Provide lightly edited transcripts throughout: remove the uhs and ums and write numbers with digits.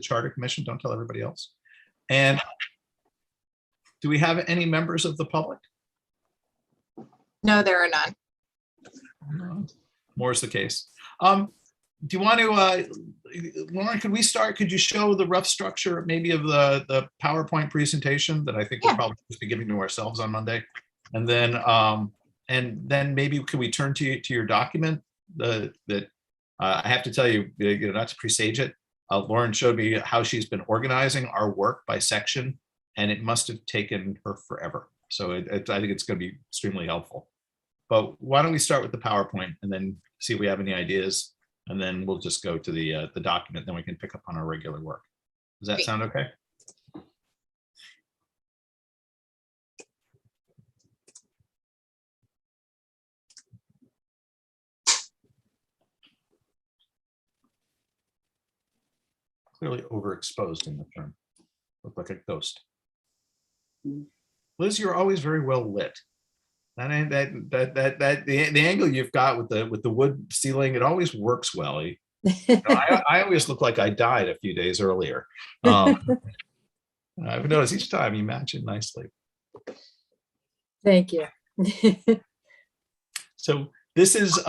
the Charter Commission. Don't tell everybody else. And do we have any members of the public? No, there are none. No. More is the case. Do you want to, Lauren, could you show the rough structure maybe of the PowerPoint presentation that I think we'll probably just be giving to ourselves on Monday? And then maybe could we turn to your document that I have to tell you, not to presage it, Lauren showed me how she's been organizing our work by section, and it must have taken her forever. So I think it's going to be extremely helpful. But why don't we start with the PowerPoint and then see if we have any ideas, and then we'll just go to the document, then we can pick up on our regular work. Does that sound okay? Clearly overexposed in the term. Look like a ghost. Liz, you're always very well lit. The angle you've got with the wood ceiling, it always works well. I always look like I died a few days earlier. I've noticed each time you match it nicely. Thank you. So this is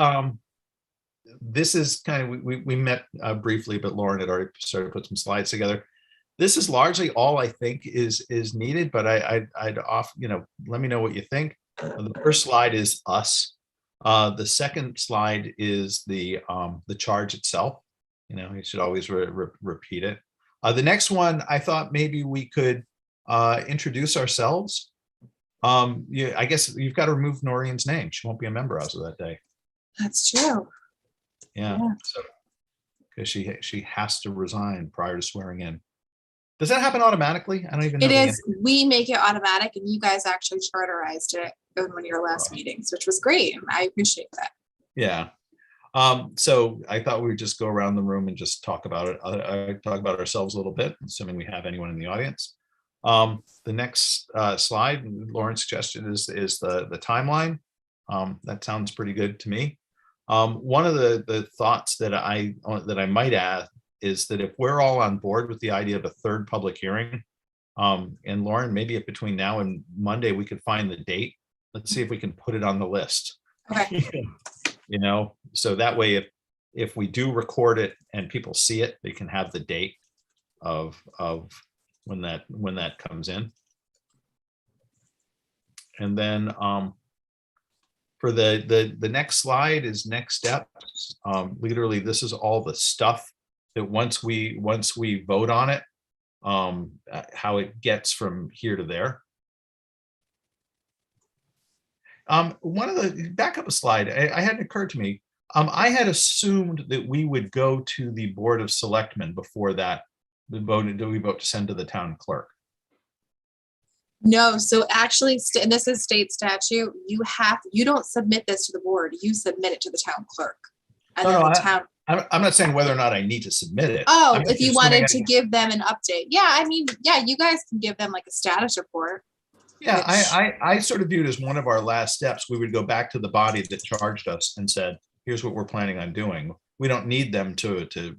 kind of, we met briefly, but Lauren had already started to put some slides together. This is largely all I think is needed, but I'd off, let me know what you think. The first slide is us. The second slide is the charge itself. You should always repeat it. The next one, I thought maybe we could introduce ourselves. I guess you've got to remove Noreen's name. She won't be a member as of that day. That's true. Yeah. So, because she has to resign prior to swearing in. Does that happen automatically? I don't even know. It is. We make it automatic, and you guys actually charterized it in one of your last meetings, which was great, and I appreciate that. Yeah. So I thought we would just go around the room and just talk about it. Talk about ourselves a little bit, assuming we have anyone in the audience. The next slide, Lauren's suggestion is the timeline. That sounds pretty good to me. One of the thoughts that I might add is that if we're all on board with the idea of a third public hearing, and Lauren, maybe if between now and Monday we could find the date, let's see if we can put it on the list. Okay. So that way, if we do record it and people see it, they can have the date of when that comes in. And then for the next slide is next steps. Literally, this is all the stuff that once we vote on it, how it gets from here to there. One of the, back up a slide, I hadn't occurred to me. I had assumed that we would go to the Board of Selectmen before that. We vote to send to the town clerk. No, so actually, and this is state statute, you don't submit this to the board, you submit it to the town clerk. And then the town. I'm not saying whether or not I need to submit it. Oh, if you wanted to give them an update. Yeah, I mean, yeah, you guys can give them like a status report. Yeah, I sort of viewed it as one of our last steps. We would go back to the body that charged us and said, here's what we're planning on doing. We don't need them to approve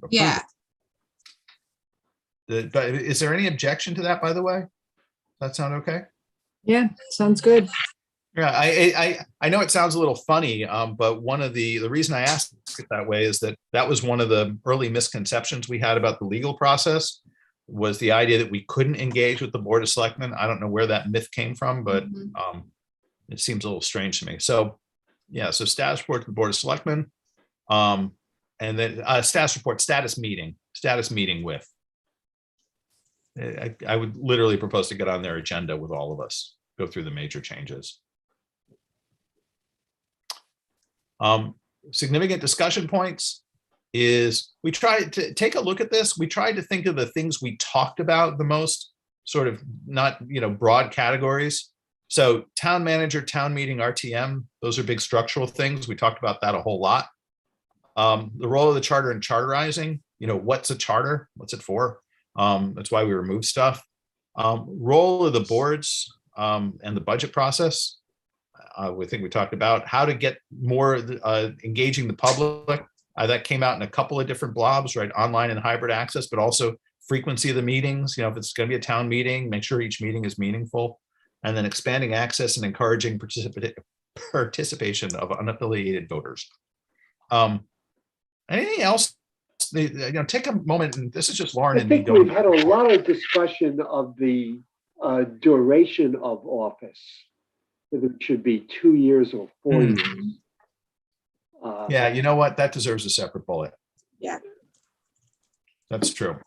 it. But is there any objection to that, by the way? Does that sound okay? Yeah, sounds good. Yeah, I know it sounds a little funny, but one of the reason I asked it that way is that was one of the early misconceptions we had about the legal process, was the idea that we couldn't engage with the Board of Selectmen. I don't know where that myth came from, but it seems a little strange to me. So yeah, so status report to the Board of Selectmen, and then status report, status meeting with. I would literally propose to get on their agenda with all of us, go through the major changes. Significant discussion points is we tried to take a look at this. We tried to think of the things we talked about the most, sort of not, broad categories. So town manager, town meeting, RTM, those are big structural things. We talked about that a whole lot. The role of the charter and charterizing, what's a charter? What's it for? That's why we remove stuff. Role of the boards and the budget process. We think we talked about how to get more engaging the public. That came out in a couple of different blobs, right? Online and hybrid access, but also frequency of the meetings. If it's going to be a town meeting, make sure each meeting is meaningful. And then expanding access and encouraging participation of unaffiliated voters. Anything else? Take a moment, and this is just Lauren and me think going. we've had a lot of discussion of the duration of office, whether it should be 2 years or 4 years. Yeah, you know what? That deserves a separate bullet. Yeah. That's true.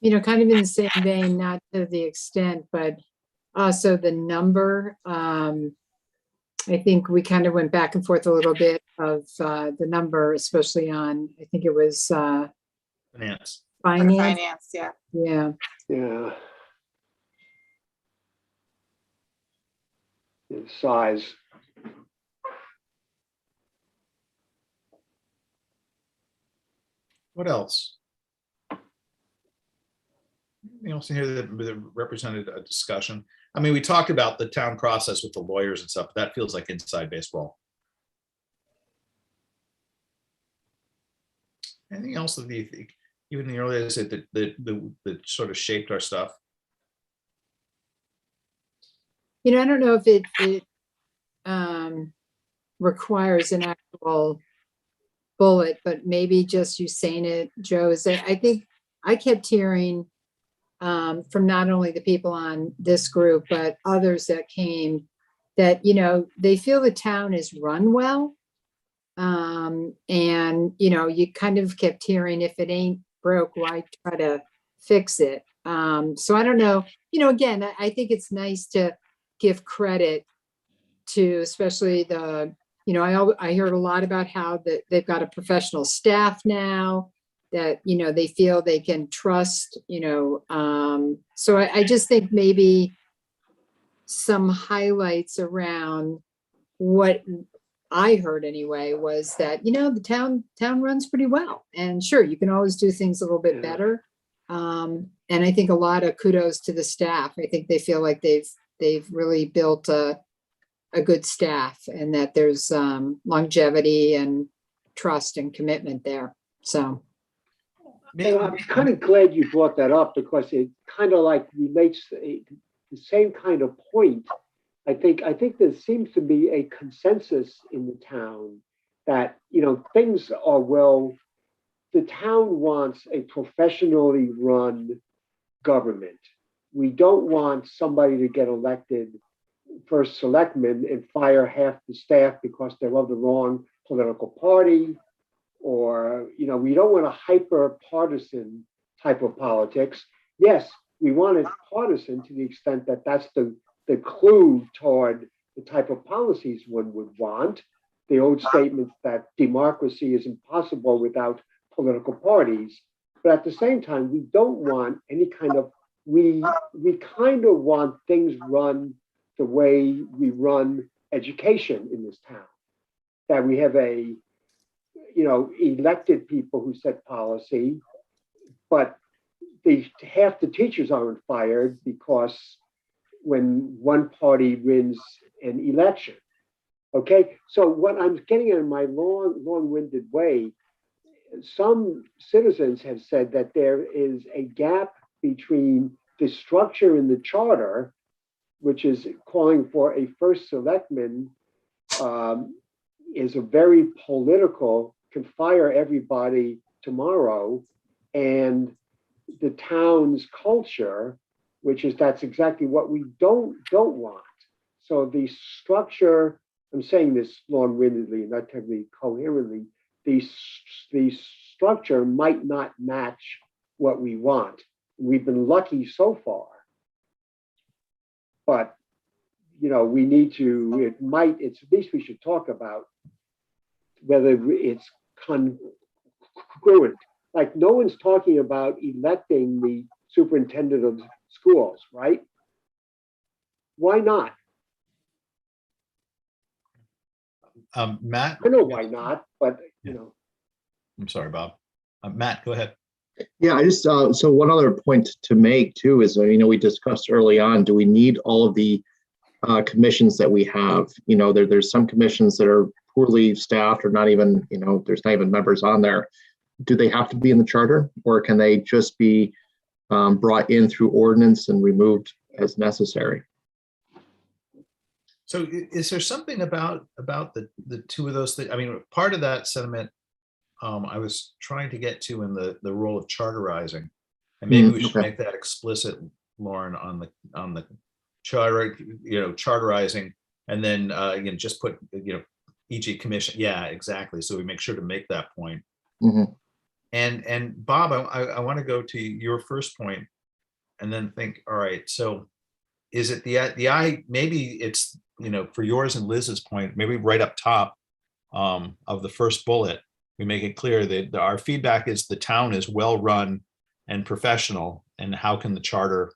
Kind of in the same vein, not to the extent, but also the number. I think we kind of went back and forth a little bit of the number, especially on, I think it was Finance. Finance, yeah. Yeah. Yeah. The size. What else? Anything else in here that represented a discussion? I mean, we talked about the town process with the lawyers and stuff, but that feels like inside baseball. Anything else that you think, even in the early days, that sort of shaped our stuff? I don't know if it requires an actual bullet, but maybe just you saying it, Joe, is that I think I kept hearing from not only the people on this group, but others that came, that, they feel the town is run well. And, you kind of kept hearing, if it ain't broke, why try to fix it? So I don't know, again, I think it's nice to give credit to, especially the, I heard a lot about how that they've got a professional staff now, that, they feel they can trust, so I just think maybe some highlights around what I heard anyway was that, the town runs pretty well, and sure, you can always do things a little bit better. And I think a lot of kudos to the staff. I think they feel like they've really built a good staff, and that there's longevity and trust and commitment there. So. I'm kind of glad you brought that up, because it kind of like relates to the same kind of point. I think there seems to be a consensus in the town that, things are well, the town wants a professionally run government. We don't want somebody to get elected first selectman and fire half the staff because they're of the wrong political party. Or, we don't want a hyper partisan type of politics. Yes, we want it partisan to the extent that that's the clue toward the type of policies one would want. The old statements that democracy is impossible without political parties. But at the same time, we don't want any kind of, we kind of want things run the way we run education in this town. That we have elected people who set policy, but half the teachers aren't fired because when one party wins an election. Okay, so what I'm getting at in my long-winded way, some citizens have said that there is a gap between the structure in the charter, which is calling for a first selectman, is a very political, can fire everybody tomorrow, and the town's culture, which is that's exactly what we don't want. So the structure, I'm saying this long-windedly, not terribly coherently, the structure might not match what we want. We've been lucky so far, but we need to, it's at least we should talk about whether it's congruent. Like, no one's talking about electing the superintendent of schools, right? Why not? Matt? I know why not, but I'm sorry, Bob. Matt, go ahead. Yeah, I just, so one other point to make too is, we discussed early on, do we need all of the commissions that we have? There's some commissions that are poorly staffed or not even, there's not even members on there. do they have to be in the charter, or can they just be brought in through ordinance and removed as necessary? So is there something about the two of those things? I mean, part of that sentiment I was trying to get to in the role of charterizing, and maybe we should Okay. make that explicit, Lauren, on the charter, charterizing, and then again, just put e.g. commission. Yeah, exactly. So we make sure to make that point. Mhm. And Bob, I want to go to your first point, and then think, all right, so is it maybe it's for yours and Liz's point, maybe right up top of the first bullet, we make it clear that our feedback is the town is well run and professional, and how can the charter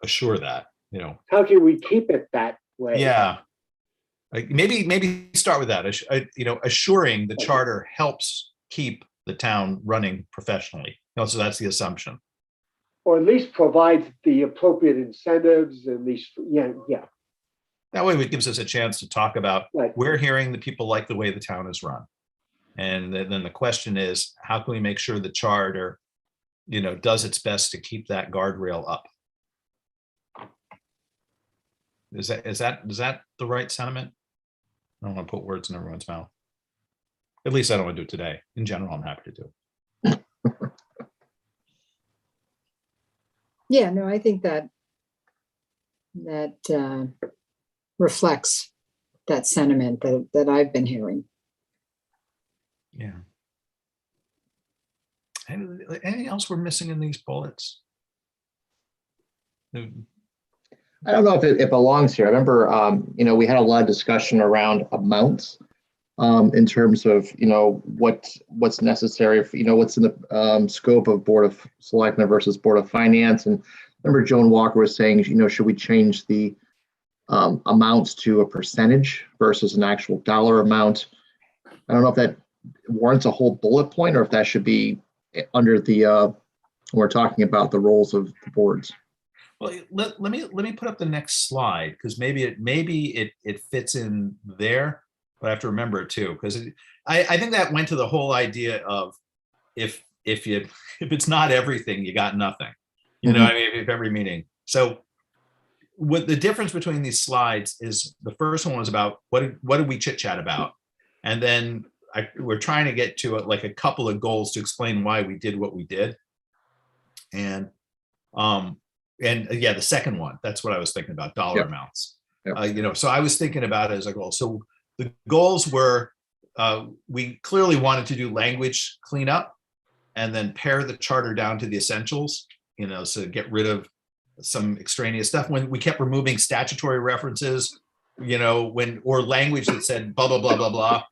assure that? How can we keep it that way? Yeah, like maybe start with that. Assuring the charter helps keep the town running professionally. So that's the assumption. Or at least provides the appropriate incentives and these, yeah. That way it gives us a chance to talk about, Right. we're hearing the people like the way the town is run. And then the question is, how can we make sure the charter, does its best to keep that guardrail up? Is that the right sentiment? I don't want to put words in everyone's mouth. At least I don't want to do it today. In general, I'm happy to do it. Yeah, no, I think that reflects that sentiment that I've been hearing. Yeah. Anything else we're missing in these bullets? I don't know if it belongs here. I remember, we had a lot of discussion around amounts in terms of, what's necessary, what's in the scope of Board of Selectmen versus Board of Finance. And I remember Joan Walker was saying, should we change the amounts to a percentage versus an actual dollar amount? I don't know if that warrants a whole bullet point, or if that should be under the, we're talking about the roles of the boards. Well, let me put up the next slide, because maybe it fits in there, but I have to remember it too, because I think that went to the whole idea of if it's not everything, you got nothing. I mean, if every meeting. So what the difference between these slides is, the first one was about what did we chit chat about, and then we're trying to get to like a couple of goals to explain why we did what we did, and yeah, the second one, that's what I was thinking about, dollar amounts. So I was thinking about it as a goal. So the goals were, we clearly wanted to do language cleanup, and then pare the charter down to the essentials, so get rid of some extraneous stuff. When we kept removing statutory references, or language that said blah, blah, blah, blah, blah,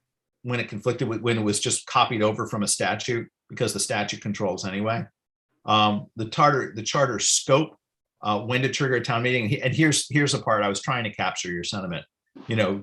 when it conflicted with, when it was just copied over from a statute, because the statute controls anyway. The charter scope, when to trigger a town meeting. And here's the part I was trying to capture your sentiment,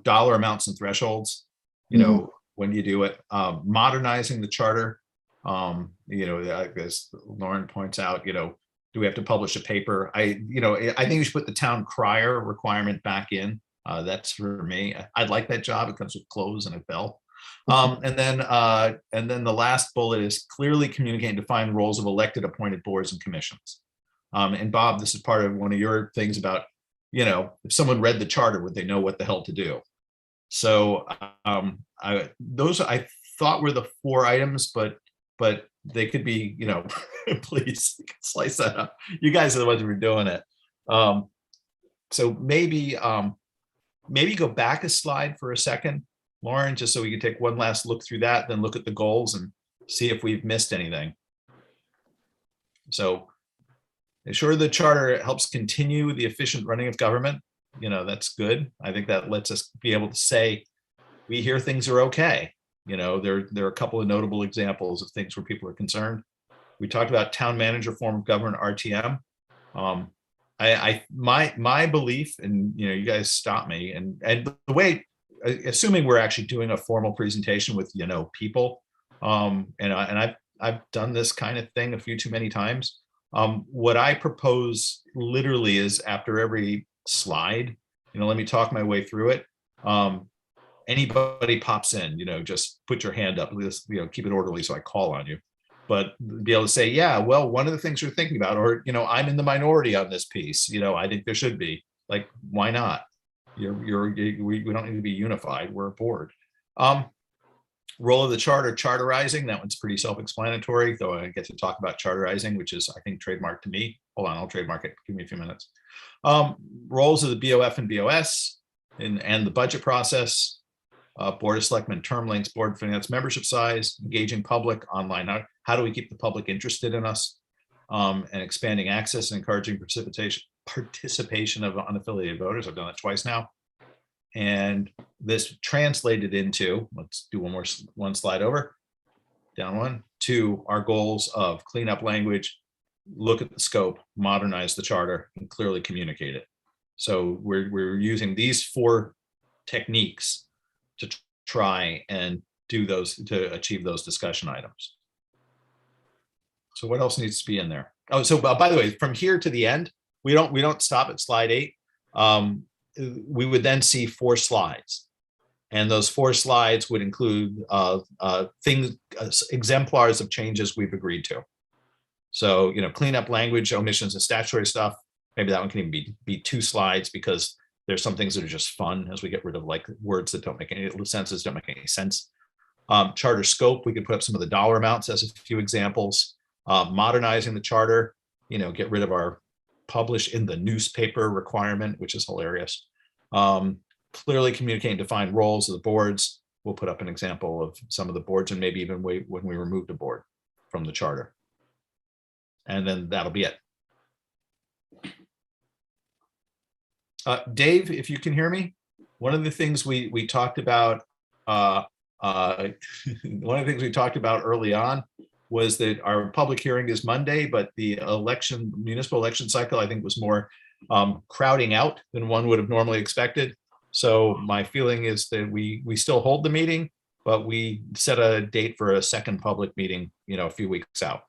dollar amounts and thresholds, when you do it, modernizing the charter. As Lauren points out, do we have to publish a paper? I think we should put the town crier requirement back in. That's for me. I'd like that job. It comes with clothes and a bell. And then the last bullet is clearly communicate and define roles of elected appointed boards and commissions. And Bob, this is part of one of your things about, if someone read the charter, would they know what the hell to do? So those I thought were the 4 items, but they could be, please slice that up. You guys are the ones who are doing it. So maybe go back a slide for a second, Lauren, just so we can take one last look through that, then look at the goals and see if we've missed anything. So ensure the charter helps continue the efficient running of government. That's good. I think that lets us be able to say, we hear things are okay. There are a couple of notable examples of things where people are concerned. We talked about town manager form of government, RTM. My belief, and you guys stop me, and the way, assuming we're actually doing a formal presentation with people, and I've done this kind of thing a few too many times. What I propose literally is, after every slide, let me talk my way through it. Anybody pops in, just put your hand up. Keep it orderly so I call on you. but be able to say, yeah, well, one of the things we're thinking about, or, I'm in the minority on this piece, I think there should be, like, why not? We don't need to be unified. We're a board. Role of the charter, charterizing. That one's pretty self-explanatory, though I get to talk about charterizing, which is, I think, trademark to me. Hold on, I'll trademark it. Give me a few minutes. Roles of the BOF and BOS and the budget process. Board of Selectmen, term lengths, board finance membership size, engaging public online. How do we keep the public interested in us? And expanding access and encouraging participation of unaffiliated voters. I've done it twice now. And this translated into, let's do one slide over, down one, to our goals of clean up language, look at the scope, modernize the charter, and clearly communicate it. So we're using these 4 techniques to try and do those, to achieve those discussion items. So what else needs to be in there? Oh, so by the way, from here to the end, we don't stop at slide 8. We would then see 4 slides, and those 4 slides would include things, exemplars of changes we've agreed to. So, clean up language, omissions, and statutory stuff. Maybe that one can even be 2 slides, because there's some things that are just fun as we get rid of, like, words that don't make any sense, don't make any sense. Charter scope, we could put up some of the dollar amounts as a few examples. Modernizing the charter, get rid of our publish in the newspaper requirement, which is hilarious. Clearly communicate and define roles of the boards. We'll put up an example of some of the boards, and maybe even when we removed a board from the charter. And then that'll be it. Dave, if you can hear me, one of the things we talked about, one of the things we talked about early on was that our public hearing is Monday, but the municipal election cycle, I think, was more crowding out than one would have normally expected. So my feeling is that we still hold the meeting, but we set a date for a second public meeting, a few weeks out.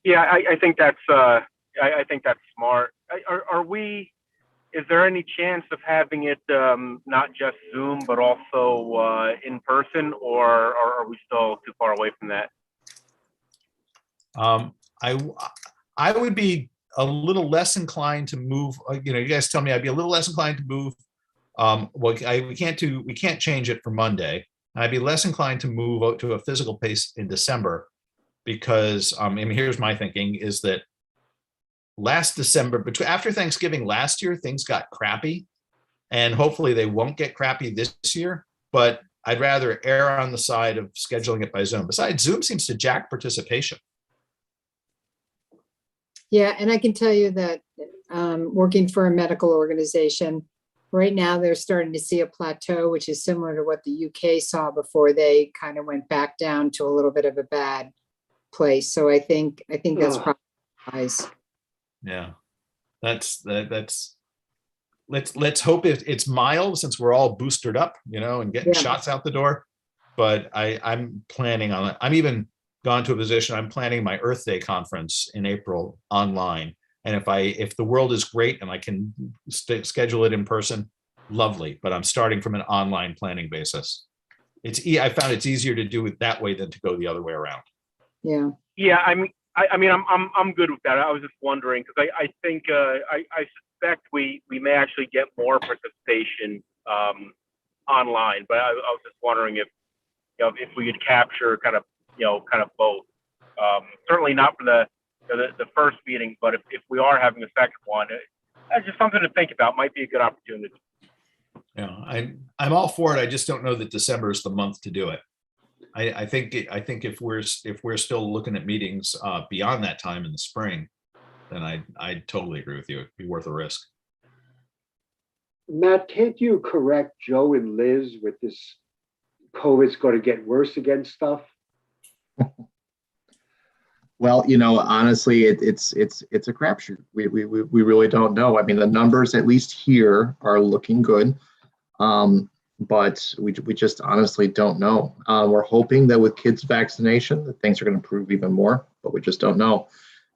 Yeah, I think that's smart. Is there any chance of having it not just Zoom, but also in person, or are we still too far away from that? I would be a little less inclined to move. You guys tell me. I'd be a little less inclined to move. We can't change it for Monday. I'd be less inclined to move out to a physical pace in December, because here's my thinking is that last December, after Thanksgiving last year, things got crappy, and hopefully they won't get crappy this year, but I'd rather err on the side of scheduling it by Zoom. Besides, Zoom seems to jack participation. Yeah, and I can tell you that working for a medical organization, right now they're starting to see a plateau, which is similar to what the UK saw before they kind of went back down to a little bit of a bad place. So I think that's probably wise. Yeah, let's hope it's mild, since we're all boosted up, and getting shots out the door. But I'm planning on it. I'm even gone to a position. I'm planning my Earth Day conference in April online. And if the world is great and I can schedule it in person, lovely. But I'm starting from an online planning basis. I found it's easier to do it that way than to go the other way around. Yeah. Yeah, I'm good with that. I was just wondering, because I think I suspect we may actually get more participation online, but I was just wondering if we could capture kind of both. Certainly not for the first meeting, but if we are having a second one, that's just something to think about. Might be a good opportunity. Yeah, I'm all for it. I just don't know that December is the month to do it. I think if we're still looking at meetings beyond that time in the spring, then I totally agree with you. It'd be worth a risk. Matt, can't you correct Joe and Liz with this COVID's going to get worse again stuff? Well, honestly, it's a crapshoot. We really don't know. I mean, the numbers, at least here, are looking good. But we just honestly don't know. We're hoping that with kids' vaccination, that things are going to improve even more, but we just don't know.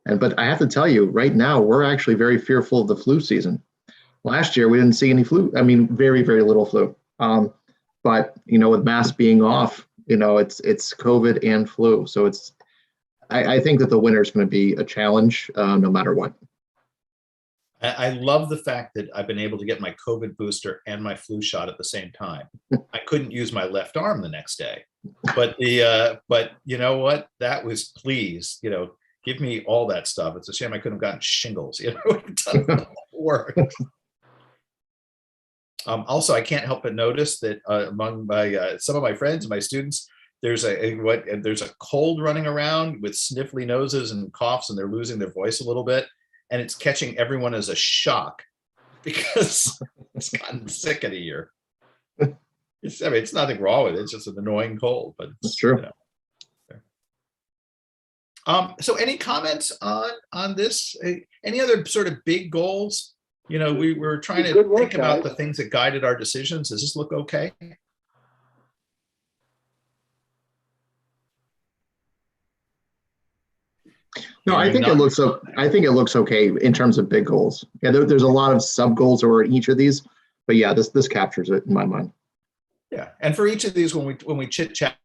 But I have to tell you, right now, we're actually very fearful of the flu season. Last year, we didn't see any flu. I mean, very, very little flu. But with masks being off, You know, it's COVID and flu. So I think that the winter is going to be a challenge no matter what. I love the fact that I've been able to get my COVID booster and my flu shot at the same time. I couldn't use my left arm the next day, but but you know what? That was, please, you know, give me all that stuff. It's a shame I couldn't have gotten shingles. You know, it doesn't work. Also, I can't help but notice that among my some of my friends, my students, there's there's a cold running around with sniffly noses and coughs, and they're losing their voice a little bit. And it's catching everyone as a shock because it's gotten sick in a year. I mean, it's nothing wrong with it. It's just an annoying cold, but That's true. You know. So any comments on this? Any other sort of big goals? You know, we were trying to think about the things that guided our decisions. Does this look okay? No, I think it looks okay in terms of big goals. Yeah, there's a lot of sub goals over each of these, but yeah, this captures it in my mind. Yeah, and for each of these, when we chit chat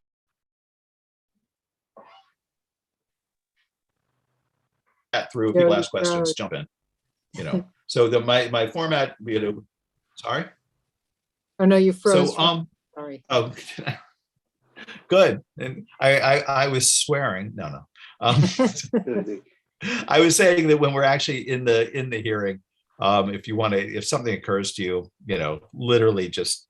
through, if people ask questions, jump in. You know, so my format, you know, sorry. Oh no, you froze. So sorry. Oh, good. And I was swearing. No. I was saying that when we're actually in the hearing, if you want to, if something occurs to you, you know, literally just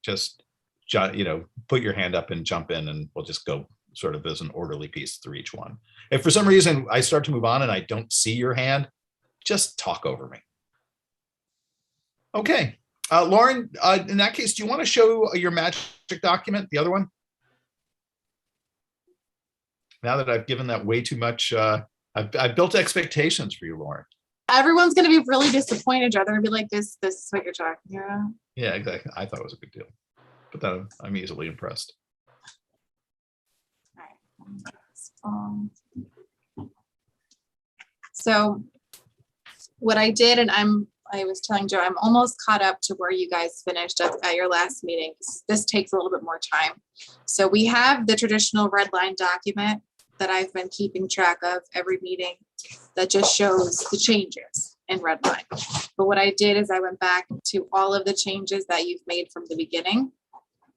you know, put your hand up and jump in, and we'll just go sort of as an orderly piece through each one. If for some reason I start to move on and I don't see your hand, just talk over me. Okay, Lauren, in that case, do you want to show your magic document, the other one? Now that I've given that way too much, I've built expectations for you, Lauren. Everyone's going to be really disappointed. They're going to be like, this is what you're talking about. Yeah, exactly. I thought it was a big deal, but then I'm easily impressed. All right. So what I did, and I was telling Joe, I'm almost caught up to where you guys finished at your last meeting. This takes a little bit more time. So we have the traditional red line document that I've been keeping track of every meeting that just shows the changes in red line. But what I did is I went back to all of the changes that you've made from the beginning,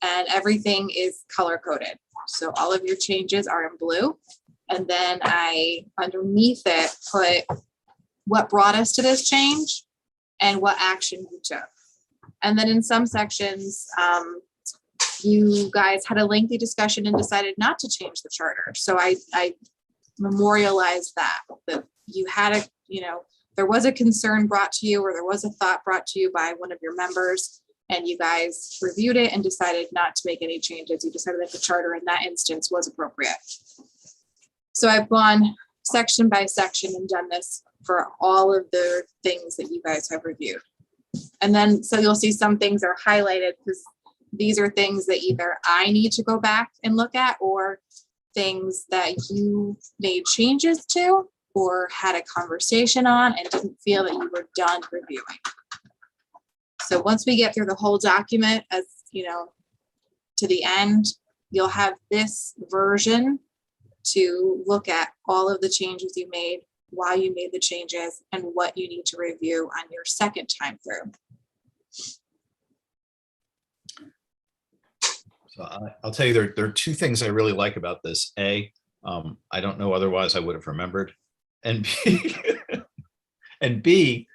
and everything is color coded. So all of your changes are in blue. And then I, underneath it, put what brought us to this change and what action we took. And then in some sections, you guys had a lengthy discussion and decided not to change the charter. So I memorialized that you had there was a concern brought to you, or there was a thought brought to you by one of your members, and you guys reviewed it and decided not to make any changes. You decided that the charter in that instance was appropriate. So I've gone section by section and done this for all of the things that you guys have reviewed. And then, so you'll see some things are highlighted because these are things that either I need to go back and look at, or things that you made changes to or had a conversation on and didn't feel that you were done reviewing. So once we get through the whole document, as you know, to the end, you'll have this version to look at all of the changes you made, why you made the changes, and what you need to review on your second time through. So I'll tell you, there are two things I really like about this. A, I don't know, otherwise I would have remembered. And B,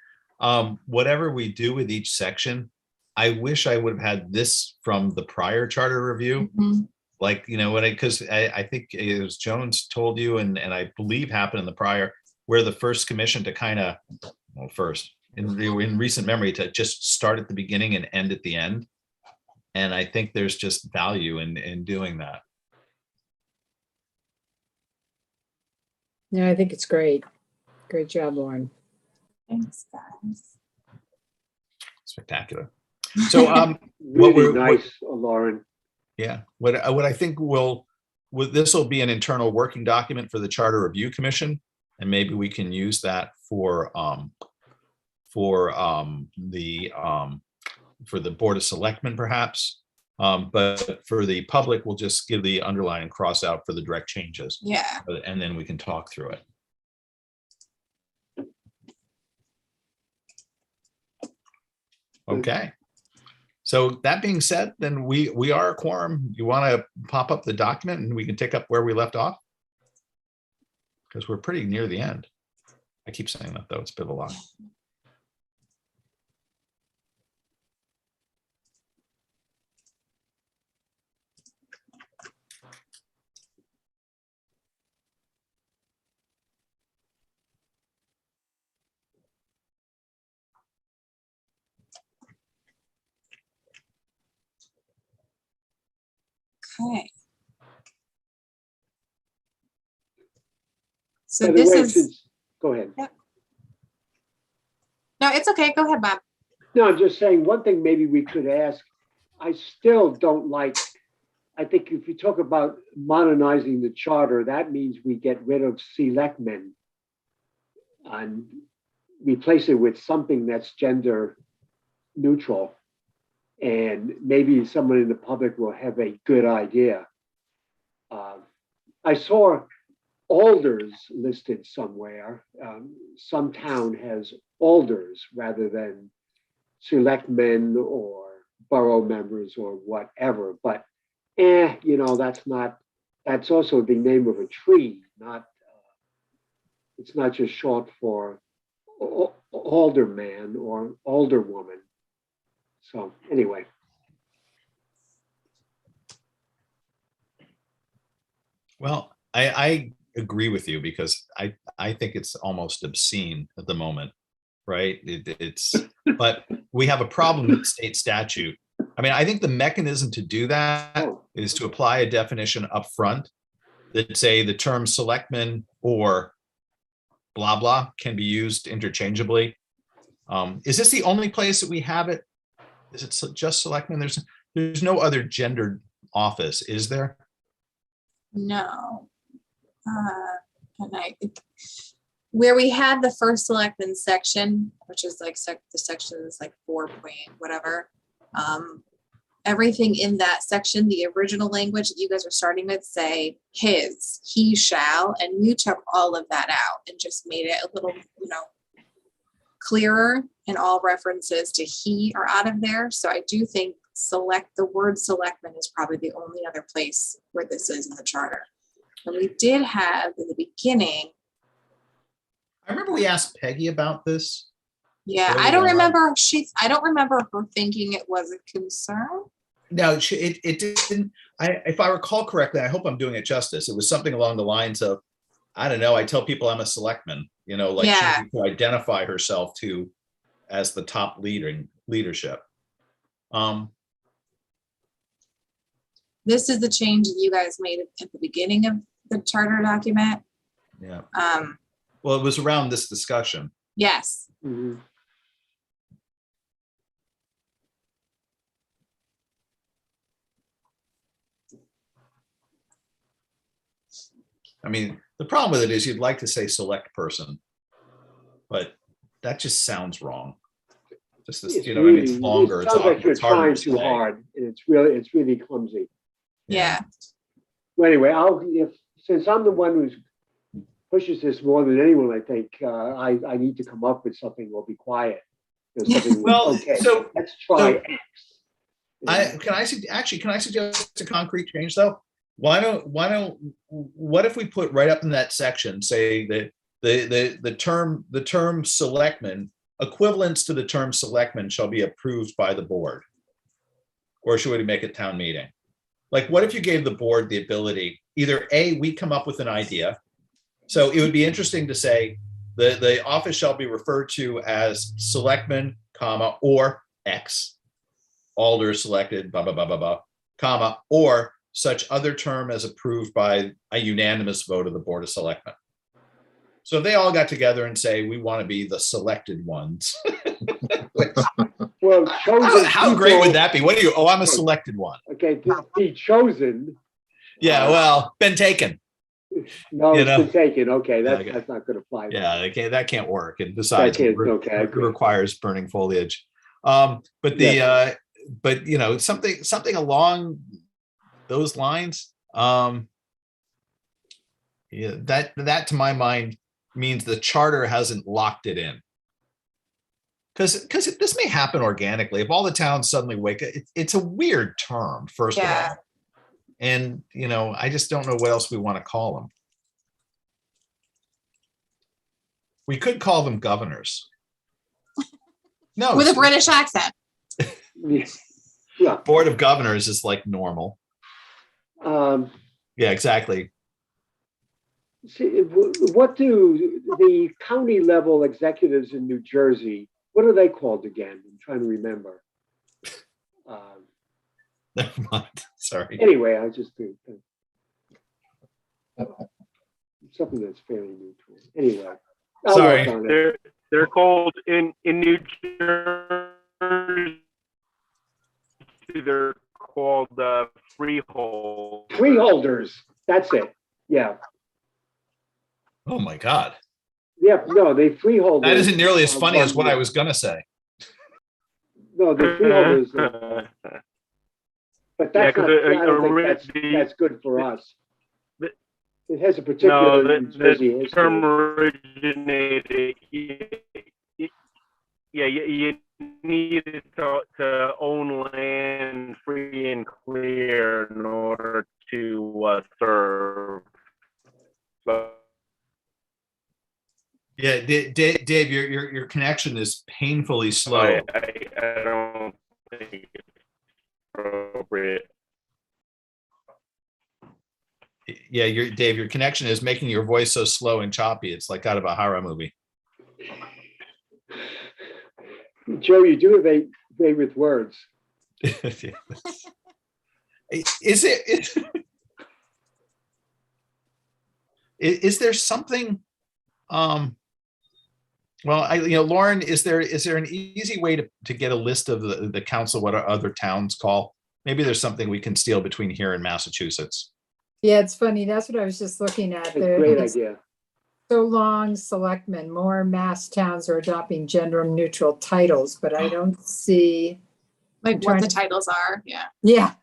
whatever we do with each section, I wish I would have had this from the prior charter review. Mm-hmm. Like, you know, because I think it was Jones told you, and I believe happened in the prior, where the first commission to kind of, well, first in recent memory, to just start at the beginning and end at the end. And I think there's just value in doing that. Yeah, I think it's great. Great job, Lauren. Thanks, guys. Spectacular. So really nice, Lauren. Yeah, what I think this will be an internal working document for the Charter Review Commission, and maybe we can use that for the Board of Selectmen, perhaps, But for the public, we'll just give the underline and cross out for the direct changes. Yeah. And then we can talk through it. Okay. So that being said, then we are a quorum. You want to pop up the document and we can take up where we left off? Because we're pretty near the end. I keep saying that though, it's a bit of a lot. Okay. So By the this way, is, go ahead. no, it's okay. Go ahead, Bob. No, I'm just saying, one thing maybe we could ask, I still don't like, I think if you talk about modernizing the charter, that means we get rid of selectmen and replace it with something that's gender neutral. And maybe someone in the public will have a good idea. I saw alders listed somewhere. Some town has alders rather than selectmen or borough members or whatever. But that's also the name of a tree, not it's not just short for alderman or alderwoman. So anyway. Well, I agree with you because I think it's almost obscene at the moment, right? But we have a problem with state statute. I mean, I think the mechanism to do that is to apply a definition up front that say the term selectman or blah, blah can be used interchangeably. Is this the only place that we have it? Is it just selectmen? There's no other gendered office, is there? No. Where we had the first selectmen section, which is like the section is like 4 point whatever. Everything in that section, the original language that you guys are starting with say his, he shall, and you took all of that out and just made it a little, clearer, and all references to he are out of there. So I do think the word selectman is probably the only other place where this is in the charter. And we did have in the beginning. I remember we asked Peggy about this. Yeah, I don't remember her thinking it was a concern. No, it didn't. If I recall correctly, I hope I'm doing it justice. It was something along the lines of, I don't know, I tell people I'm a selectman, like she needs to identify herself as the top leadership. This is the change that you guys made at the beginning of the charter document. Yeah. Well, it was around this discussion. Yes. Mm-hmm. I mean, the problem with it is you'd like to say select person, but that just sounds wrong. Just this, it's longer. It sounds like you're trying too say. hard, and it's really clumsy. Yeah. Well, anyway, since I'm the one who pushes this more than anyone, I think I need to come up with something or be quiet. Okay, so let's try X. Can I suggest a concrete change though? What if we put right up in that section, say that the term selectman, equivalents to the term selectman shall be approved by the board? Or should we make it town meeting? Like, what if you gave the board the ability, either A, we come up with an idea. So it would be interesting to say the office shall be referred to as selectman, comma, or X, alder selected, blah, blah, blah, blah, blah, comma, or such other term as approved by a unanimous vote of the Board of Selectmen. So they all got together and say, we want to be the selected ones. Well, how great would that be? What are you? Oh, I'm a selected one. Okay, be chosen. Yeah, well, been taken. No, it's been taken. Okay, that's not going to fly. Yeah, that can't work. And besides, it it requires burning foliage. But but you know, something along those lines. Yeah, that to my mind means the charter hasn't locked it in. Because this may happen organically. If all the towns suddenly wake up, it's a weird term, first of all. And, you know, I just don't know what else we want to call them. We could call them governors. No. With a British accent. Yeah. Board of Governors is like normal. Yeah, exactly. See, what do the county level executives in New Jersey, what are they called again? I'm trying to remember. Never mind. Sorry. Anyway, I just do something that's fairly neutral. Anyway, I'll Sorry. work on it. They're called in New Jersey. They're called freehold. Freeholders. That's it. Yeah. Oh my God. Yeah. No, they freeholders. That isn't nearly as funny as what I was going to say. No, the freeholders. But that's not. I don't think that's good for us. It has a particular New Jersey history. Term originated. Yeah, you needed to own land free and clear in order to serve. So, Yeah, Dave, your connection is painfully slow. I don't think it's appropriate. Yeah, Dave, your connection is making your voice so slow and choppy. It's like out of a horror movie. Joe, you do have a way with words. Is there something? Well, Lauren, is there an easy way to get a list of the council, what our other towns call? Maybe there's something we can steal between here and Massachusetts. Yeah, it's funny. That's what I was just looking at. That's a great idea. So long, selectmen, more mass towns are adopting gender neutral titles, but I don't see. Like what the titles are. Yeah. Yeah.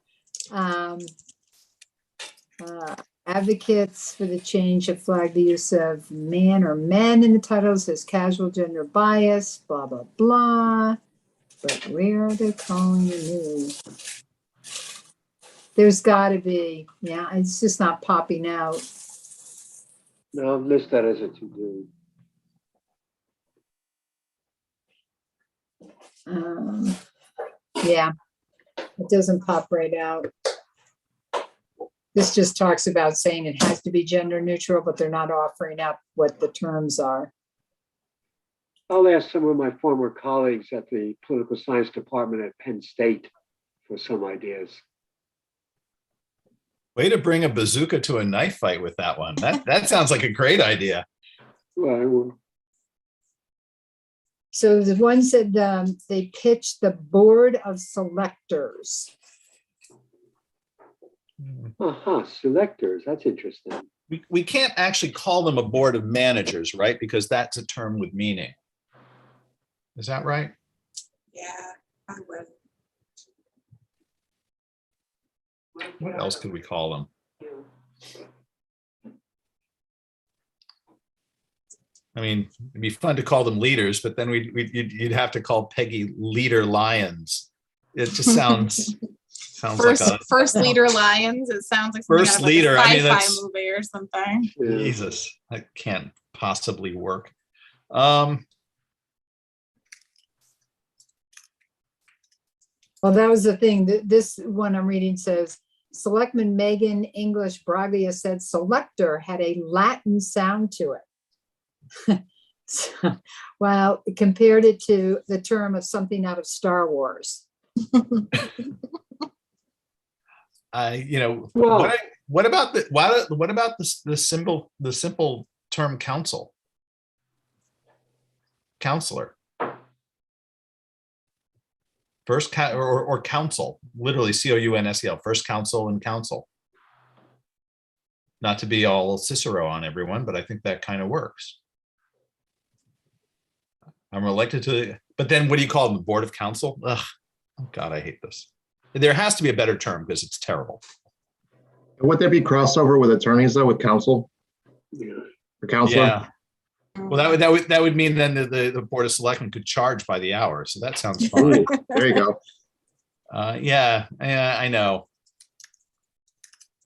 Advocates for the change have flagged the use of man or men in the titles as casual gender bias, blah, blah, blah. But where are they calling the new? There's got to be, yeah, it's just not popping out. No, I'll list that as a to-do. Yeah, it doesn't pop right out. This just talks about saying it has to be gender neutral, but they're not offering up what the terms are. I'll ask some of my former colleagues at the political science department at Penn State for some ideas. Way to bring a bazooka to a knife fight with that one. That sounds like a great idea. Well, So the ones that they pitched the board of selectors. Selectors. That's interesting. We can't actually call them a board of managers, right? Because that's a term with meaning. Is that right? Yeah, I would. What else could we call them? I mean, it'd be fun to call them leaders, but then you'd have to call Peggy Leader Lions. It just sounds First, like a first leader lions. It sounds like something First out of like leader, a I mean, sci-fi that's- movie or something. Jesus. That can't possibly work. Well, that was the thing. This one I'm reading says, Selectman Megan English Braglia said selector had a Latin sound to it. So, well, compared it to the term of something out of Star Wars. Well, What about the simple term council? Counselor. First or council, literally COUNSEL, first council and council. Not to be all Cicero on everyone, but I think that kind of works. I'm elected to, but then what do you call them? The board of council? Ugh, Oh, God, I hate this. There has to be a better term because it's terrible. Would there be crossover with attorneys though, with counsel? Yeah. Or counselor? Yeah. Well, that would mean then the Board of Selectmen could charge by the hour. So that sounds fine. Ooh, there you go. Yeah, I know.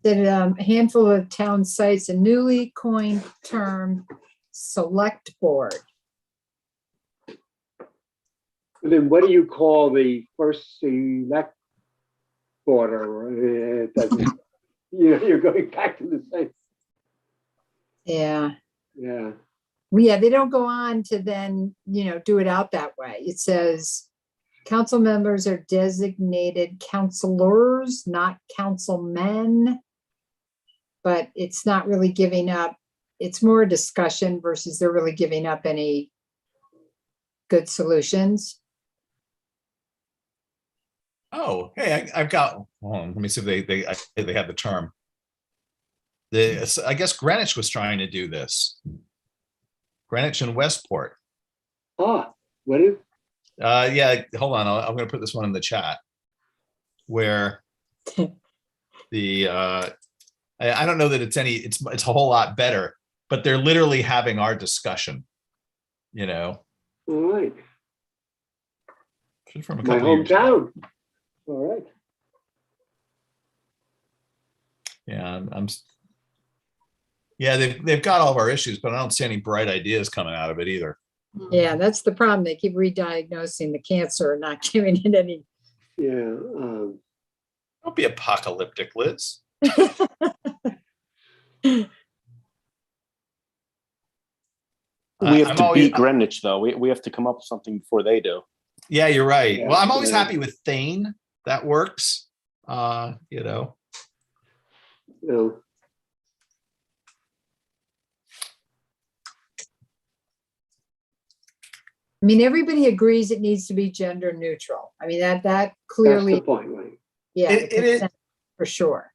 That a handful of town sites a newly coined term, select board. And then what do you call the first select board? Or it doesn't, you're going back to the same. Yeah. Yeah. Well, yeah, they don't go on to then, do it out that way. It says council members are designated councilors, not councilmen. But it's not really giving up. It's more a discussion versus they're really giving up any good solutions. Oh, hey, I've got. Hold on, let me see if they have the term. I guess Greenwich was trying to do this. Greenwich and Westport. Ah, what is? Yeah, hold on. I'm going to put this one in the chat. Where the I don't know that it's a whole lot better, but they're literally having our discussion. All right. From a My couple years ago. hometown. All right. Yeah, yeah, they've got all of our issues, but I don't see any bright ideas coming out of it either. Yeah, that's the problem. They keep re-diagnosing the cancer and not giving it any. Yeah. Don't be apocalyptic, Liz. We have I'm to always- beat Greenwich, though. We have to come up with something before they do. Yeah, you're right. Yeah, Well, I'm always yeah. happy with Thane. That works. No. I mean, everybody agrees it needs to be gender neutral. I mean, that That's clearly, the point, right? yeah, It is. for sure.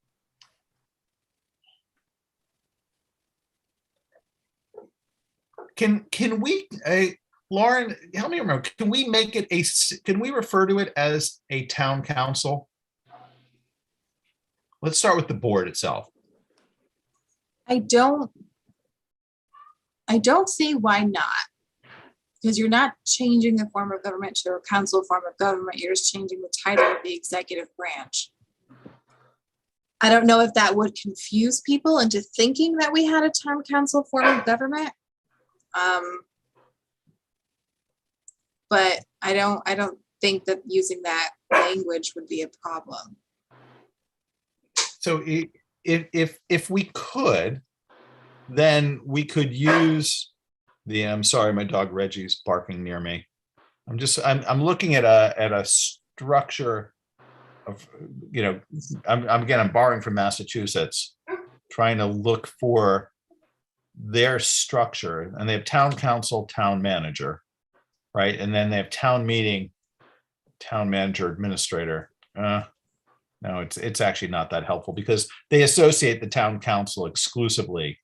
Can we, Lauren, help me remember, can we make it can we refer to it as a town council? Let's start with the board itself. I don't see why not. Because you're not changing the form of government to a council form of government. You're just changing the title of the executive branch. I don't know if that would confuse people into thinking that we had a town council form of government. But I don't think that using that language would be a problem. So if we could, then we could use I'm sorry, my dog Reggie's barking near me. I'm looking at a structure of, I'm borrowing from Massachusetts, trying to look for their structure, and they have town council, town manager, right? And then they have town meeting, town manager, administrator. No, it's actually not that helpful because they associate the town council exclusively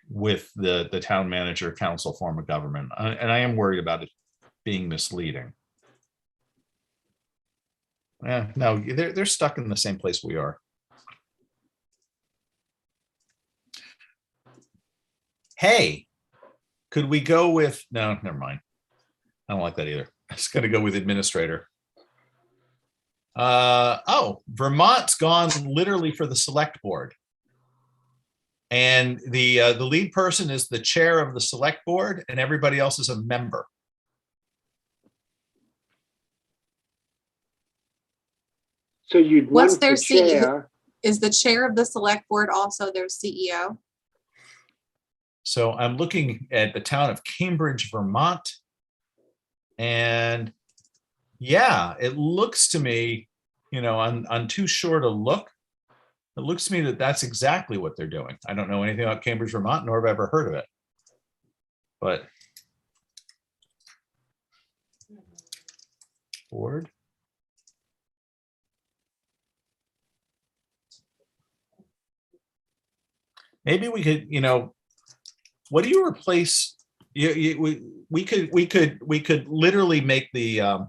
with the town manager council form of government. And I am worried about it being misleading. Yeah, no, they're stuck in the same place we are. Hey, could we go with, no, never mind. I don't like that either. I'm just gonna go with administrator. Vermont's gone literally for the select board. And the lead person is the chair of the select board and everybody else is a member. So you'd What's want their the chair. Is the chair of the select board also their CEO? So I'm looking at the town of Cambridge, Vermont. And yeah, it looks to me, on too short a look, it looks to me that that's exactly what they're doing. I don't know anything about Cambridge, Vermont, nor have I ever heard of it. But board. Maybe we could, what do you replace? We could literally make the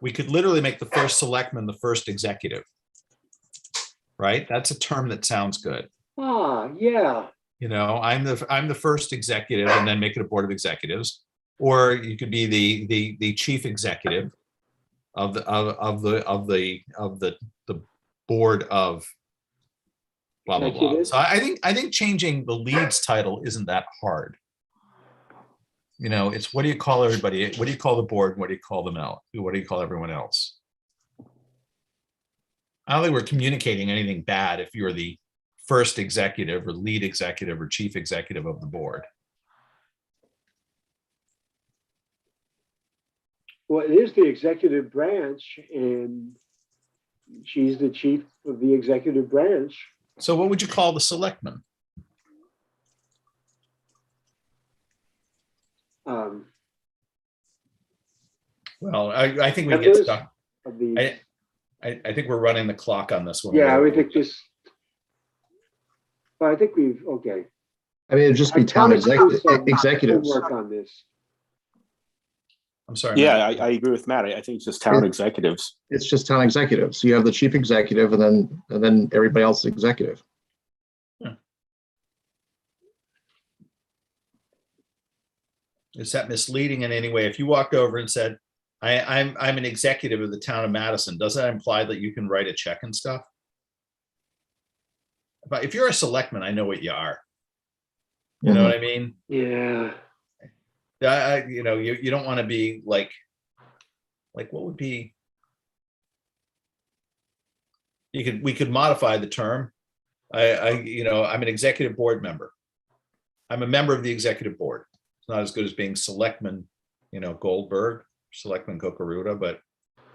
We could literally make the first selectman the first executive. Right? That's a term that sounds good. Ah, yeah. You know, I'm the first executive, and then make it a board of executives. Or you could be the chief executive of the board of blah blah blah. Executive. So I think changing the lead's title isn't that hard. You know, it's what do you call everybody? What do you call the board? What do you call them out? What do you call everyone else? I don't think we're communicating anything bad if you're the first executive or lead executive or chief executive of the board. Well, it is the executive branch, and she's the chief of the executive branch. So what would you call the selectman? Well, I think we get Members stuck. of the, I think we're running the clock on this one. yeah, we think just, but I think we've, okay. I mean, it'd just be town executives. Work on this. I'm sorry. Yeah, Matt. I agree with Matt. I think it's just town executives. It's just town executives. So you have the chief executive and then everybody else is executive. Is that misleading in any way? If you walked over and said, I'm an executive of the town of Madison, does that imply that you can write a check and stuff? But if you're a selectman, I know what you are. You know what I mean? Yeah. You know, you don't want to be like what would be? We could modify the term. You know, I'm an executive board member. I'm a member of the executive board. It's not as good as being selectman, you know, Goldberg, selectman Kokoruta, but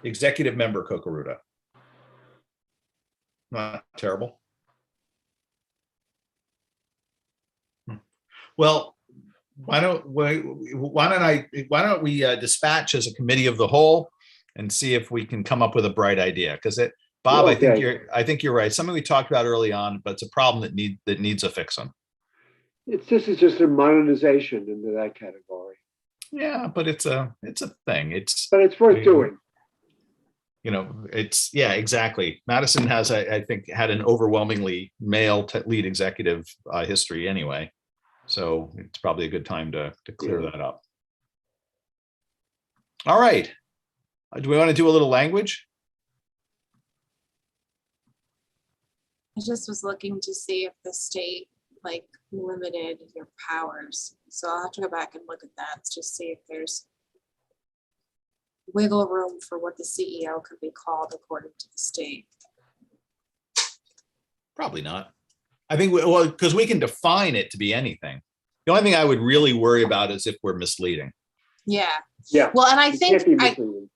executive member Kokoruta. Not terrible. Well, why don't we dispatch as a committee of the whole and see if we can come up with a bright idea? Because Bob, Okay. I think you're right. Something we talked about early on, but it's a problem that needs a fixing. This is just a modernization into that category. Yeah, but it's a thing. But it's worth doing. You know, yeah, exactly. Madison has, I think, had an overwhelmingly male lead executive history anyway. So it's probably a good time to clear that up. All right. Do we want to do a little language? I just was looking to see if the state like limited your powers. So I'll have to go back and look at that to see if there's wiggle room for what the CEO could be called according to the state. Probably not. I think, well, because we can define it to be anything. The only thing I would really worry about is if we're misleading. Yeah. Yeah. Well, and I It think can't be misleading.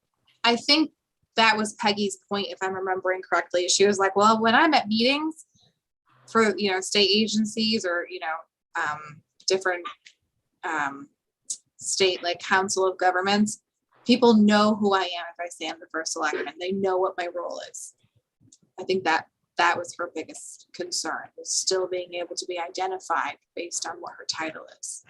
I think that was Peggy's point, if I'm remembering correctly. She was like, well, when I'm at meetings for, you know, state agencies or, you know, different state like council of governments, people know who I am if I say I'm the first selectman. They know what my role is. I think that was her biggest concern, was still being able to be identified based on what her title is.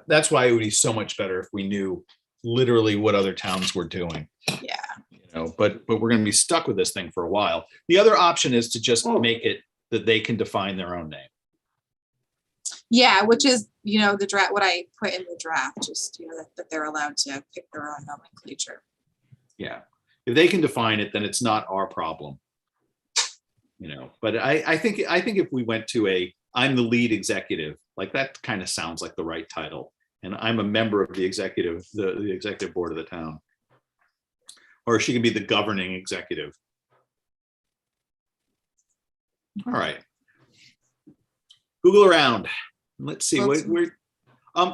That's why it would be so much better if we knew literally what other towns were doing. Yeah. You know, but we're going to be stuck with this thing for a while. The other option is to just make it that they can define their own name. Yeah, which is, you know, the draft, what I put in the draft, just, you know, that they're allowed to pick their own nomenclature. Yeah. If they can define it, then it's not our problem. You know, but I think if we went to I'm the lead executive, like that kind of sounds like the right title. And I'm a member of the executive board of the town. Or she can be the governing executive. All right. Google around. Let's see what we're.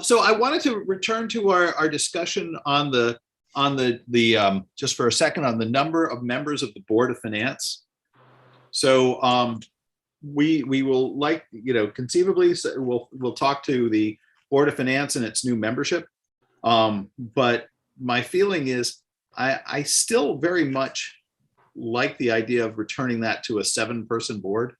So I wanted to return to our discussion on the just for a second on the number of members of the Board of Finance. So we will, like, you know, conceivably we'll talk to the Board of Finance and its new membership. But my feeling is I still very much like the idea of returning that to a 7-person board.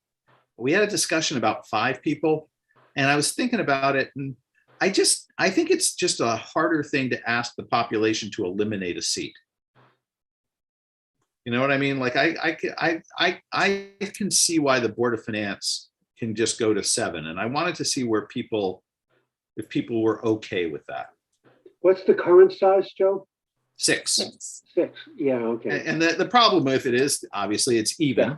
We had a discussion about 5 people, and I was thinking about it, and I think it's just a harder thing to ask the population to eliminate a seat. You know what I mean? Like I can see why the Board of Finance can just go to 7. And I wanted to see where if people were okay with that. What's the current size, Joe? 6. 6. 6. Yeah, okay. And the problem with it is obviously it's even.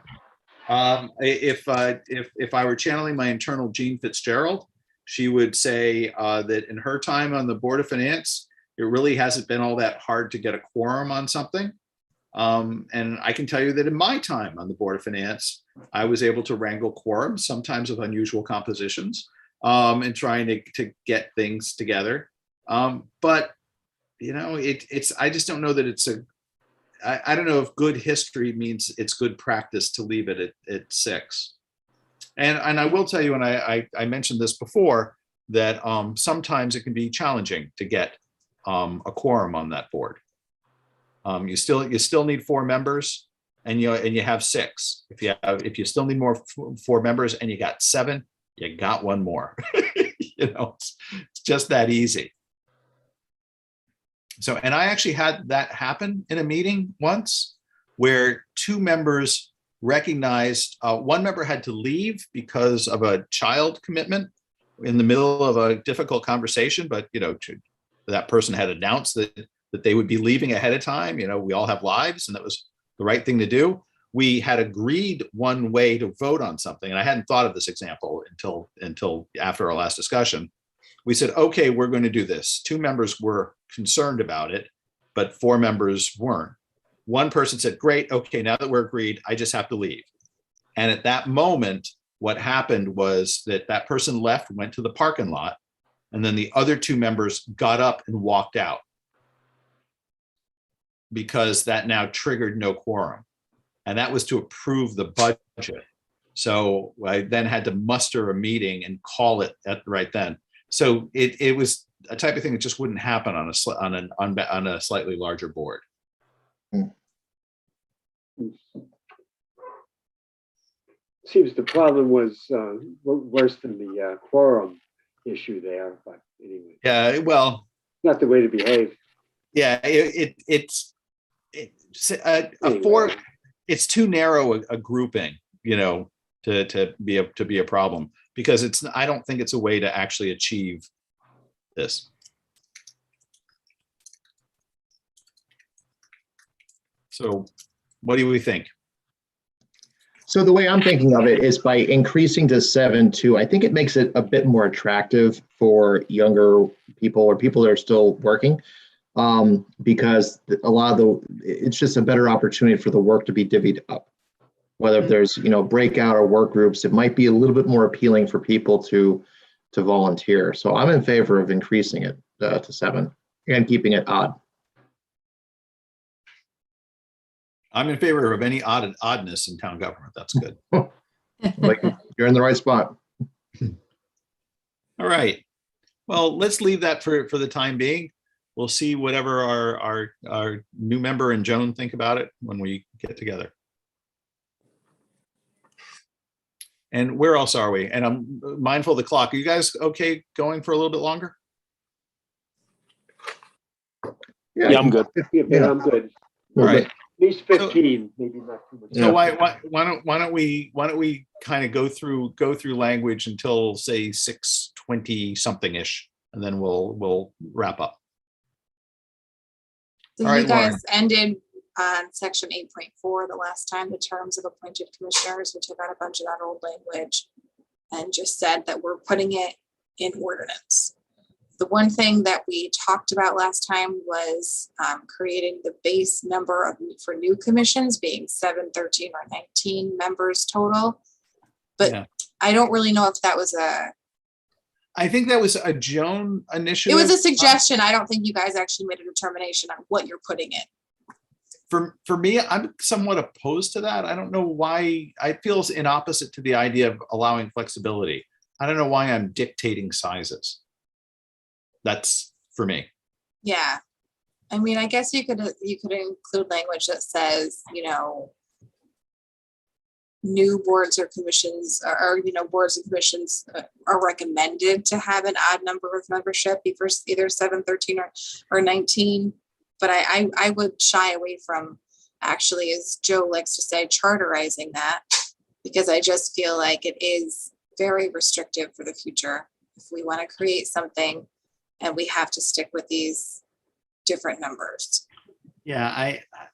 If I were channeling my internal Jean Fitzgerald, she would say that in her time on the Board of Finance, it really hasn't been all that hard to get a quorum on something. And I can tell you that in my time on the Board of Finance, I was able to wrangle quorums, sometimes of unusual compositions, and trying to get things together. But you know, I just don't know that I don't know if good history means it's good practice to leave it at 6. And I will tell you, and I mentioned this before, that sometimes it can be challenging to get a quorum on that board. You still need 4 members, and you have 6. If you still need 4 members and you got 7, you got 1 more. You know, it's just that easy. So, and I actually had that happen in a meeting once where 2 members recognized, 1 member had to leave because of a child commitment in the middle of a difficult conversation, but you know, that person had announced that they would be leaving ahead of time. You know, we all have lives, and that was the right thing to do. We had agreed one way to vote on something, and I hadn't thought of this example until after our last discussion. We said, okay, we're going to do this. 2 members were concerned about it, but 4 members weren't. One person said, great, okay, now that we're agreed, I just have to leave. And at that moment, what happened was that person left, went to the parking lot, and then the other 2 members got up and walked out, because that now triggered no quorum. And that was to approve the budget. So I then had to muster a meeting and call it right then. So it was a type of thing that just wouldn't happen on a slightly larger board. Seems the problem was worse than the quorum issue there, but anyway. Yeah, well, not the way to behave. Yeah, it's a 4. It's too narrow a grouping, you know, to be a problem, because I don't think it's a way to actually achieve this. So what do we think? So the way I'm thinking of it is by increasing to 7 too, I think it makes it a bit more attractive for younger people or people that are still working, because a lot of it's just a better opportunity for the work to be divvied up. Whether if there's, you know, breakout or work groups, it might be a little bit more appealing for people to volunteer. So I'm in favor of increasing it to 7 and keeping it odd. I'm in favor of any oddness in town government. That's good. Like, you're in the right spot. All right. Well, let's leave that for the time being. We'll see whatever our new member and Joan think about it when we get together. And where else are we? And I'm mindful of the clock. Are you guys okay going for a little bit longer? Yeah, I'm good. Yeah, I'm good. All right. At least 15, maybe not too much. So why don't we kind of go through language until say 6:20 something ish, and then we'll wrap up. So All right, you guys Lauren. ended on section 8.4 the last time, the terms of appointed commissioners. We took out a bunch of that old language and just said that we're putting it in ordinance. The one thing that we talked about last time was creating the base number for new commissions being 7, 13, or 19 members total. But yeah. I don't really know if that was I think that was a Joan initiative. It was a suggestion. I don't think you guys actually made a determination on what you're putting in. For me, I'm somewhat opposed to that. I don't know why. I feel in opposite to the idea of allowing flexibility. I don't know why I'm dictating sizes. That's for me. Yeah. I mean, I guess you could include language that says, you know, new boards or commissions or you know, boards and commissions are recommended to have an odd number of membership, either 7, 13, or 19. But I would shy away from actually, as Joe likes to say, charterizing that, because I just feel like it is very restrictive for the future if we want to create something and we have to stick with these different numbers. Yeah,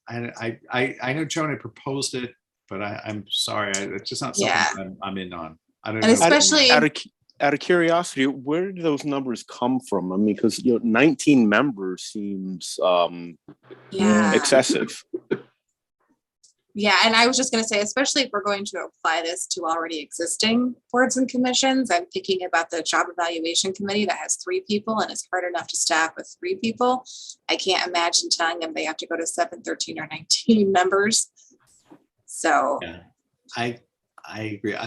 I know Joan had proposed it, but I'm sorry, it's just not something I'm in on. I don't And know. especially Out of curiosity, where do those numbers come from? I mean, because 19 members seems excessive. Yeah, and I was just going to say, especially if we're going to apply this to already existing boards and commissions, I'm thinking about the job evaluation committee that has 3 people and it's hard enough to staff with 3 people. I can't imagine telling them they have to go to 7, 13, or 19 members. So Yeah, I agree.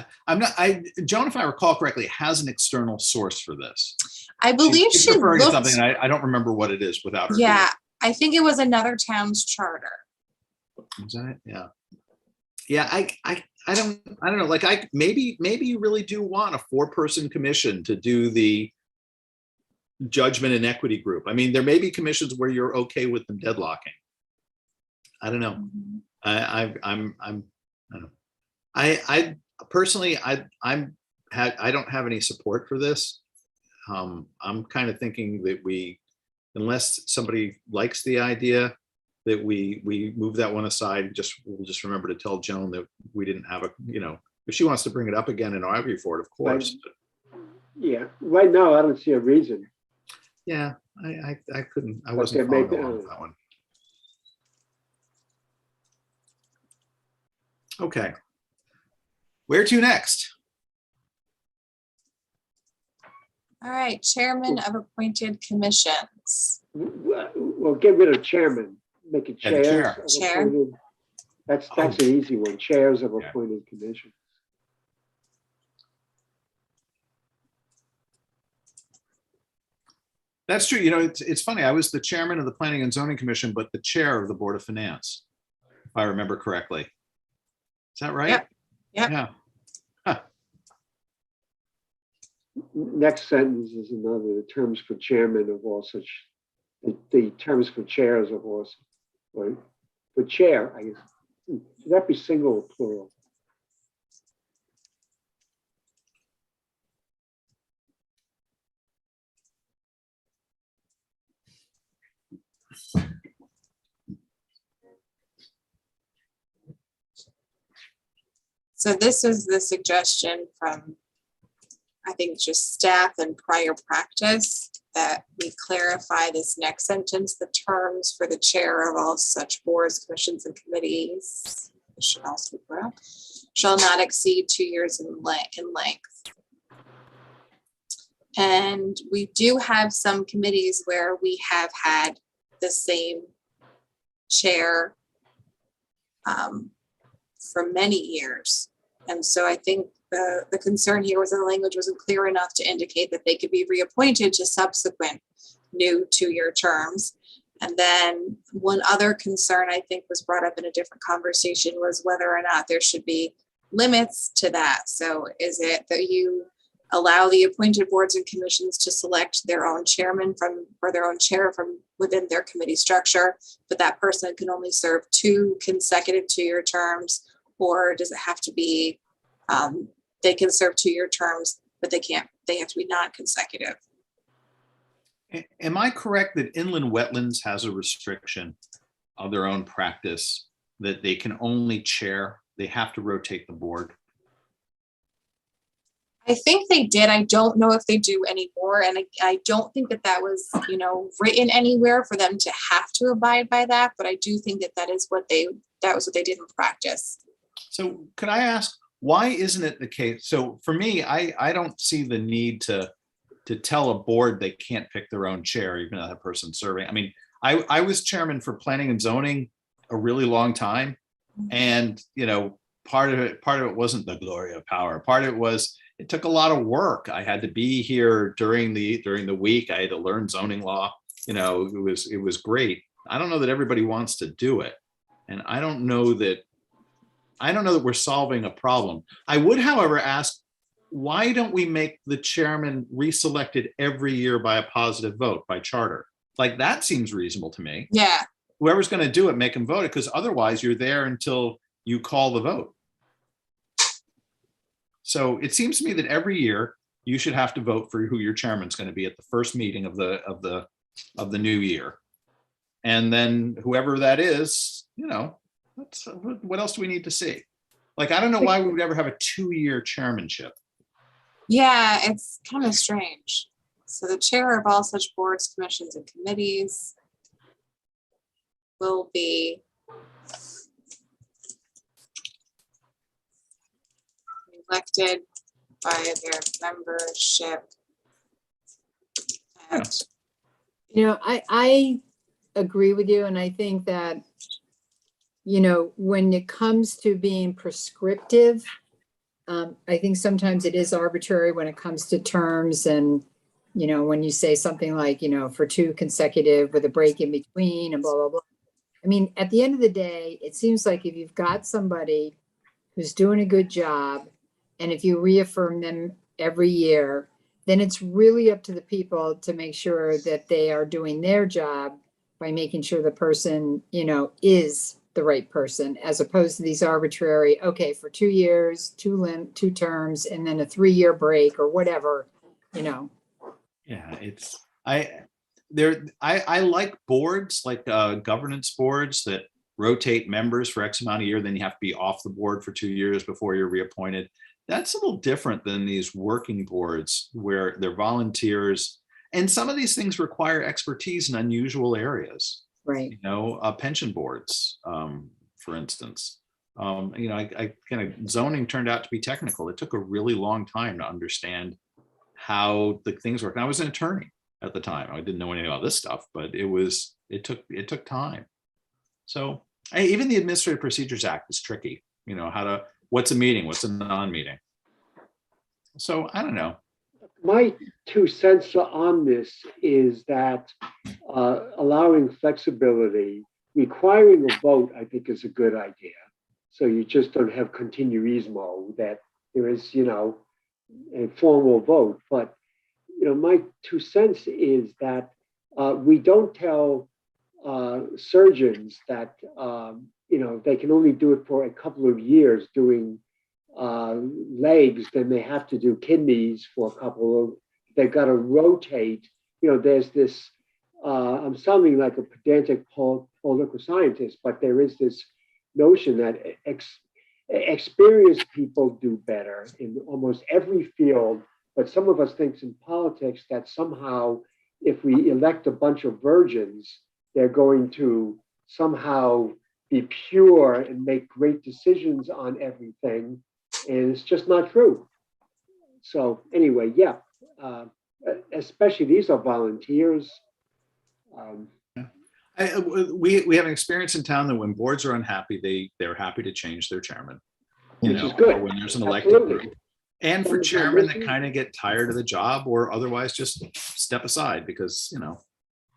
Joan, if I recall correctly, has an external source for this. I believe She's she referring to looked, something, and I don't remember what it is without her. yeah, I think it was another town's charter. Is that it? Yeah. Yeah, I don't know. Like maybe you really do want a 4-person commission to do the judgment and equity group. I mean, there may be commissions where you're okay with them deadlocking. I don't know. I don't know. I personally, I don't have any support for this. I'm kind of thinking that unless somebody likes the idea, that we move that one aside. We'll just remember to tell Joan that we didn't have if she wants to bring it up again and argue for it, of course. Yeah, right now I don't see a reason. Yeah, I wasn't following along with that one. Okay. Where to next? All right, chairman of appointed commissions. Well, get rid of chairman, make it Yeah, the chairs. chair. of Chair. appointed- That's an easy one, chairs of appointed commission. That's true. It's funny. I was the chairman of the Planning and Zoning Commission, but the chair of the Board of Finance, if I remember correctly. Is that right? Yep. Yep. Yeah. Next sentence is another, the terms for chairman of all such, the terms for chairs of all, right? For chair, I guess, should that be single or plural? So this is the suggestion from, I think, just staff and prior practice, that we clarify this next sentence, the terms for the chair of all such boards, commissions, and committees shall not exceed 2 years in length. And we do have some committees where we have had the same chair for many years. And so I think the concern here was that the language wasn't clear enough to indicate that they could be reappointed to subsequent new 2-year terms. And then one other concern I think was brought up in a different conversation was whether or not there should be limits to that. So is it that you allow the appointed boards and commissions to select their own chairman or their own chair from within their committee structure, but that person can only serve 2 consecutive 2-year terms? Or does it have to be, they can serve 2-year terms, but they have to be non-consecutive? Am I correct that inland wetlands has a restriction of their own practice that they can only chair? They have to rotate the board. I think they did. I don't know if they do anymore. And I don't think that was, written anywhere for them to have to abide by that. But I do think that was what they did in practice. So could I ask, why isn't it the case? So for me, I don't see the need to tell a board they can't pick their own chair, even though that person's serving. I mean, I was chairman for planning and zoning a really long time. And, part of it wasn't the glory of power. Part of it was, it took a lot of work. I had to be here during the week. I had to learn zoning law. It was great. I don't know that everybody wants to do it. And I don't know that we're solving a problem. I would, however, ask, why don't we make the chairman reselected every year by a positive vote by charter? Like, that seems reasonable to me. Yeah. whoever's going to do it, make them vote it, because otherwise you're there until you call the vote. So it seems to me that every year you should have to vote for who your chairman's going to be at the first meeting of the new year. And then whoever that is, you know, what else do we need to see? Like, I don't know why we would ever have a 2-year chairmanship. Yeah, it's kind of strange. So the chair of all such boards, commissions, and committees will be elected by their membership. At You know, I agree with you, and I think that, you know, when it comes to being prescriptive, I think sometimes it is arbitrary when it comes to terms, and, you know, when you say something like, you know, for 2 consecutive with a break in between and blah, blah, blah. I mean, at the end of the day, it seems like if you've got somebody who's doing a good job, and if you reaffirm them every year, then it's really up to the people to make sure that they are doing their job by making sure the person, you know, is the right person, as opposed to these arbitrary, okay, for 2 years, 2 terms, and then a 3-year break or whatever, you know. Yeah, I like boards, like governance boards that rotate members for X amount of year, then you have to be off the board for 2 years before you're reappointed. That's a little different than these working boards where they're volunteers. And some of these things require expertise in unusual areas. Right. You know, pension boards, for instance. You know, I kind of, zoning turned out to be technical. It took a really long time to understand how the things work. And I was an attorney at the time. I didn't know anything about this stuff, but it took time. So even the Administrative Procedures Act is tricky. You know, what's a meeting, what's a non-meeting. So I don't know. My 2 cents on this is that allowing flexibility, requiring a vote, I think is a good idea. So you just don't have continuismo, that there is, you know, a formal vote. But, you know, my 2 cents is that we don't tell surgeons that, you know, they can only do it for a couple of years doing legs, then they have to do kidneys for a couple of, they've got to rotate. You know, there's this, I'm sounding like a pedantic political scientist, but there is this notion that experienced people do better in almost every field. But some of us think in politics that somehow if we elect a bunch of virgins, they're going to somehow be pure and make great decisions on everything. And it's just not true. So anyway, yeah, especially these are volunteers. We have an experience in town that when boards are unhappy, they're happy to change their chairman. Which is good. Or when there's an elected Absolutely. group. And for chairmen that kind of get tired of the job or otherwise just step aside because, you know,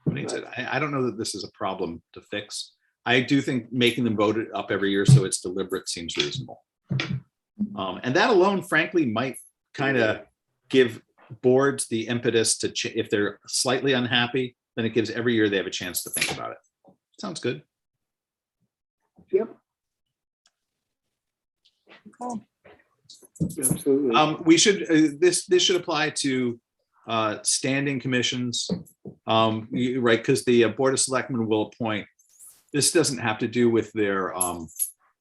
who needs it? I don't know that this is a problem to fix. I do think making them vote it up every year so it's deliberate seems reasonable. And that alone, frankly, might kind of give boards the impetus to, if they're slightly unhappy, then it gives every year they have a chance to think about it. Sounds good. Yep. Okay. Absolutely. We should, this should apply to standing commissions, right? Because the Board of Selectmen will appoint, this doesn't have to do with their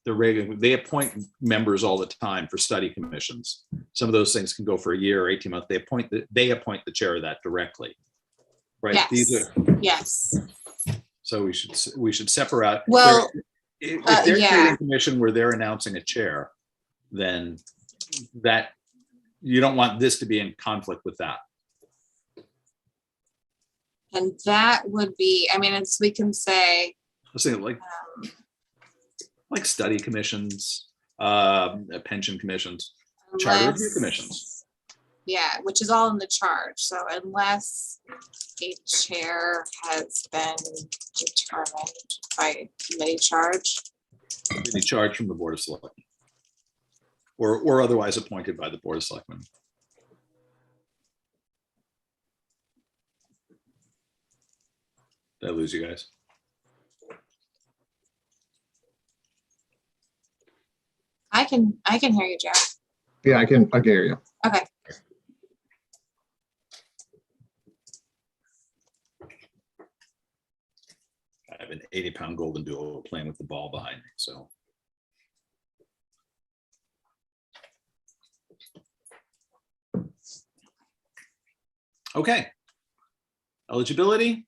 regular, they appoint members all the time for study commissions. Some of those things can go for a year or 18 months. They appoint the chair of that directly. Right. Yes. These are, Yes. so we should separate. Well, if they're yeah. creating a commission where they're announcing a chair, then that you don't want this to be in conflict with that. And that would be, I mean, it's, we can say, I was thinking like study commissions, pension commissions, charter review commissions. Yeah, which is all in the charge. So unless a chair has been determined by committee charge. Any charge from the Board of Selectmen. Or otherwise appointed by the Board of Selectmen. Did I lose you guys? I can hear you, Joe. Yeah, I can hear you. Okay. I have an 80-pound golden doodle playing with the ball behind me, so. Okay. Eligibility.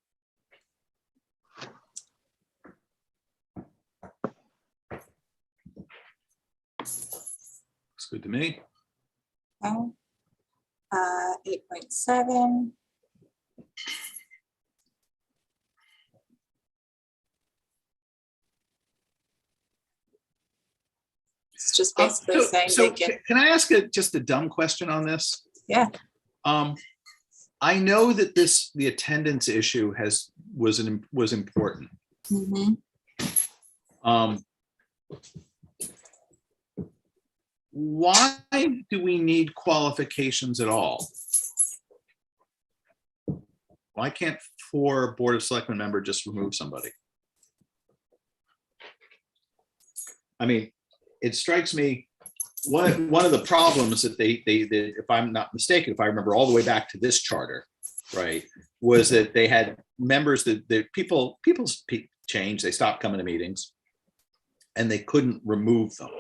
Looks good to me. Okay. 8.7. It's just basically saying So they get. can I ask just a dumb question on this? Yeah. I know that the attendance issue was important. Mm-hmm. Why do we need qualifications at all? Why can't 4 Board of Selectmen member just remove somebody? I mean, it strikes me, one of the problems that they if I'm not mistaken, if I remember all the way back to this charter, right, was that they had members that people changed, they stopped coming to meetings, and they couldn't remove them.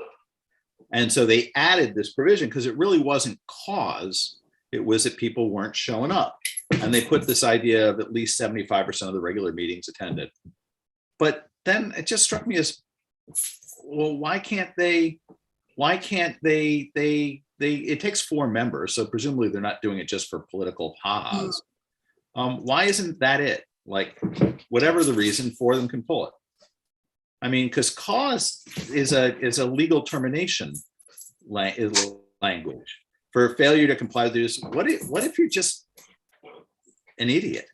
And so they added this provision because it really wasn't cause, it was that people weren't showing up. And they put this idea of at least 75% of the regular meetings attended. But then it just struck me as, well, why can't they, it takes 4 members, so presumably they're not doing it just for political ha-has. Why isn't that it? Like, whatever the reason, 4 of them can pull it. I mean, because cause is a legal termination language for failure to comply with this. What if you're just an idiot?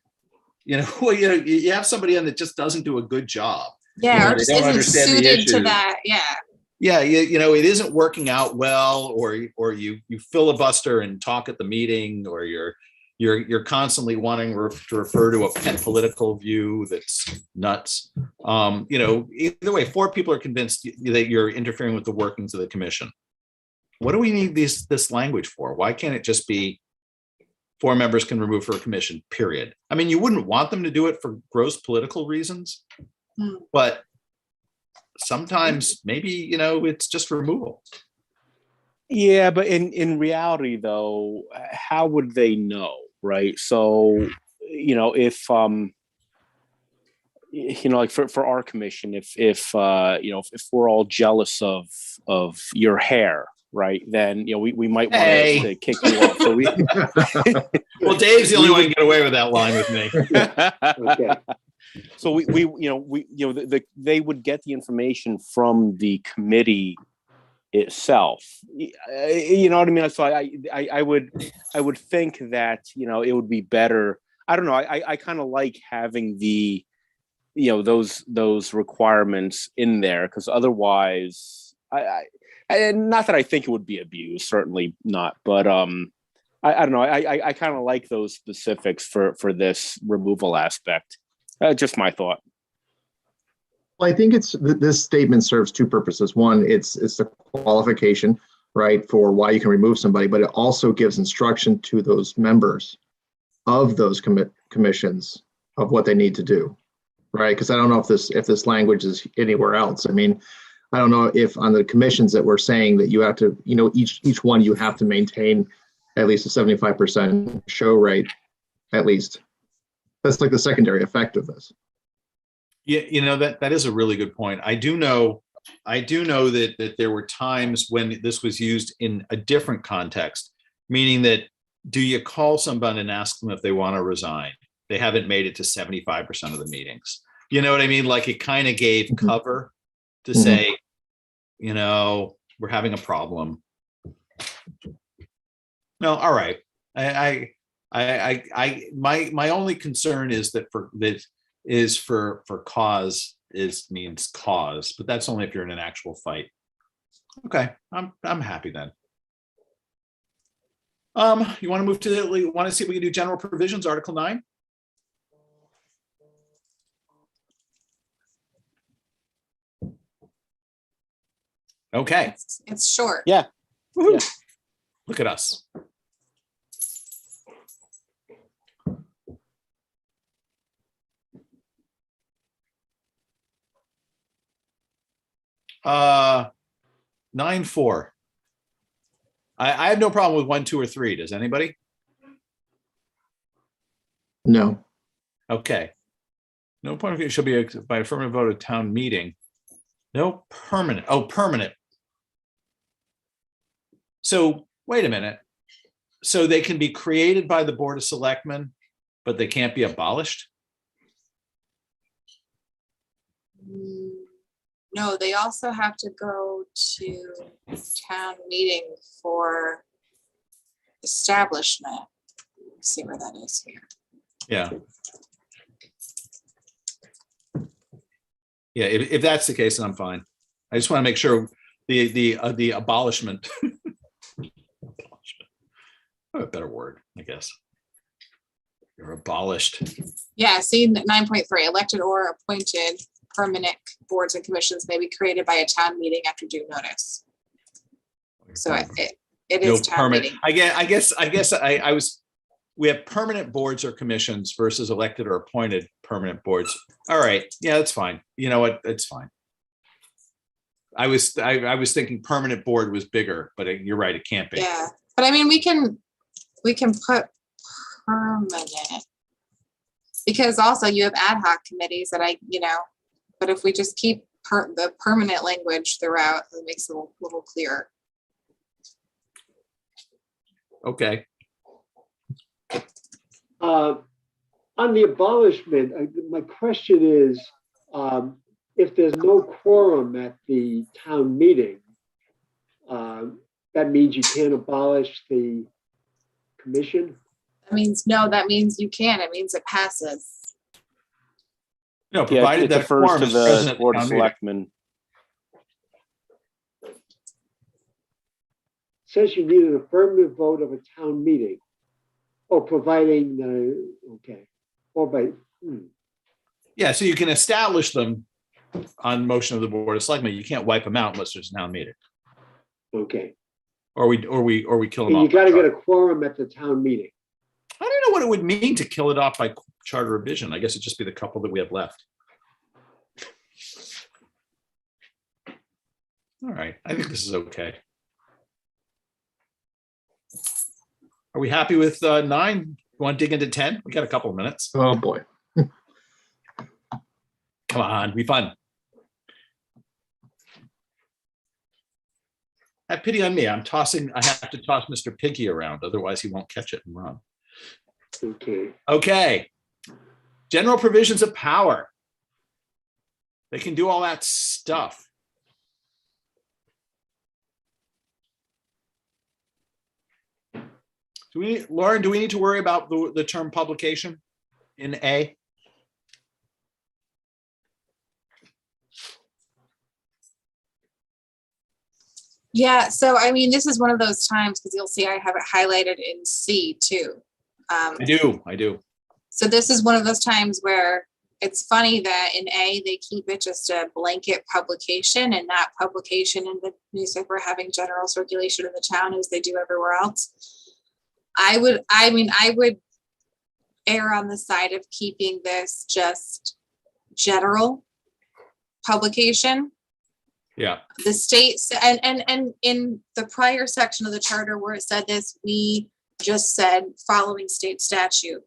You know, you have somebody on that just doesn't do a good job. Yeah, or or just they don't isn't understand the suited to issues. that. Yeah. Yeah, you know, it isn't working out well, or you filibuster and talk at the meeting, or you're constantly wanting to refer to a pet political view that's nuts. You know, either way, 4 people are convinced that you're interfering with the workings of the commission. What do we need this language for? Why can't it just be 4 members can remove for a commission, period? I mean, you wouldn't want them to do it for gross political reasons, but sometimes maybe, you know, it's just removal. Yeah, but in reality, though, how would they know, right? So, you know, if you know, like for our commission, if you know, if we're all jealous of your hair, right, then, you know, we might want to kick you off. So we well, Dave's the only one who can get away with that line with me. Okay. So they would get the information from the committee itself. You know what I mean? So I would think that, you know, it would be better. I don't know. I kind of like having the, you know, those requirements in there, because otherwise, I not that I think it would be abused, certainly not. But I don't know. I kind of like those specifics for this removal aspect. Just my thought. Well, I think this statement serves 2 purposes. One, it's the qualification, right, for why you can remove somebody, but it also gives instruction to those members of those commissions of what they need to do, right? Because I don't know if this language is anywhere else. I mean, I don't know if on the commissions that we're saying that you have to, you know, each one you have to maintain at least a 75% show rate, at least. That's like the secondary effect of this. Yeah, you know, that is a really good point. I do know that there were times when this was used in a different context, meaning that, do you call somebody and ask them if they want to resign? They haven't made it to 75% of the meetings. You know what I mean? Like, it kind of gave cover to say, you know, we're having a problem. No, all right. My only concern is that for cause means cause, but that's only if you're in an actual fight. Okay, I'm happy then. You want to move to want to see if we can do general provisions, Article 9? Okay. It's short. Yeah. Woohoo. Yeah. Look at us. Uh, 9-4. I have no problem with 1, 2, or 3. Does anybody? No. Okay. No point of view shall be by affirmative vote at town meeting. No permanent. Oh, permanent. So wait a minute. So they can be created by the Board of Selectmen, but they can't be abolished? No, they also have to go to town meeting for establishment. Let's see where that is here. Yeah. Yeah, if that's the case, then I'm fine. I just want to make sure the abolishment. Oh, a better word, I guess. You're abolished. Yeah, see 9.3, elected or appointed permanent boards and commissions may be created by a town meeting after due notice. So it No is town permanent. meeting. I guess I was. We have permanent boards or commissions versus elected or appointed permanent boards. All right, yeah, that's fine. You know what? It's fine. I was thinking permanent board was bigger, but you're right, it can't be. Yeah, but I mean, we can put permanent because also you have ad hoc committees that but if we just keep the permanent language throughout, it makes it a little clearer. Okay. On the abolishment, my question is, if there's no quorum at the town meeting, that means you can't abolish the commission? That means you can. It means it passes. No, Yeah, provided it that defers quorum to is the present at the Board of town meeting. Selectmen. Says you need an affirmative vote of a town meeting. Oh, providing okay. Or by Yeah, so you can establish them on motion of the Board of Selectmen. You can't wipe them out unless there's a town meeting, okay. or we kill them And you off. got to get a quorum at the town meeting. I don't know what it would mean to kill it off by charter revision. I guess it'd just be the couple that we have left. All right, I think this is okay. Are we happy with 9? You want to dig into 10? We got a couple of minutes. Oh, boy. Come on, be fun. Have pity on me. I have to toss Mr. Piggy around, otherwise he won't catch it and run. Okay. Okay. General provisions of power. They can do all that stuff. Lauren, do we need to worry about the term publication in A? Yeah, so I mean, this is one of those times because you'll see I have it highlighted in C too. I do. So this is one of those times where it's funny that in A, they keep it just a blanket publication and not publication in the newspaper having general circulation in the town as they do everywhere else. I would err on the side of keeping this just general publication. Yeah. The states and in the prior section of the charter where it said this, we just said following state statute,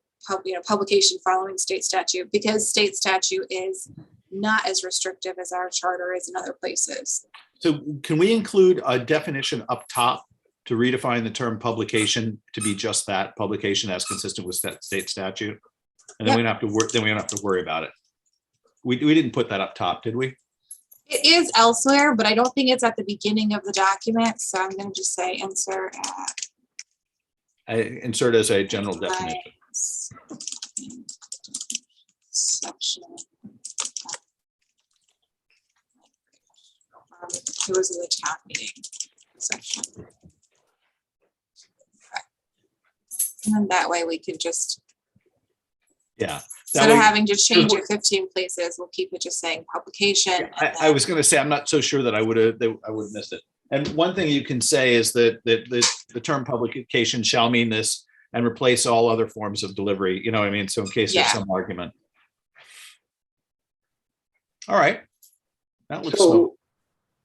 publication following state statute, because state statute is not as restrictive as our charter is in other places. So can we include a definition up top to redefine the term publication to be just that, publication as consistent with state statute? And then we don't have to work. Then we don't have to worry about it. We didn't put that up top, did we? It is elsewhere, but I don't think it's at the beginning of the document. So I'm going to just say insert at. Insert as a general definition. Section. It was in the town meeting section. Okay. And then that way we could just Yeah. Instead That of way- having to change it 15 places, we'll keep it just saying publication. Yeah, and I was going to say, I'm not so sure that I would have missed it. And one thing you can say is that the term publication shall mean this and replace all other forms of delivery. You know what I mean? So in case there's Yeah. some argument. All right. That looks So,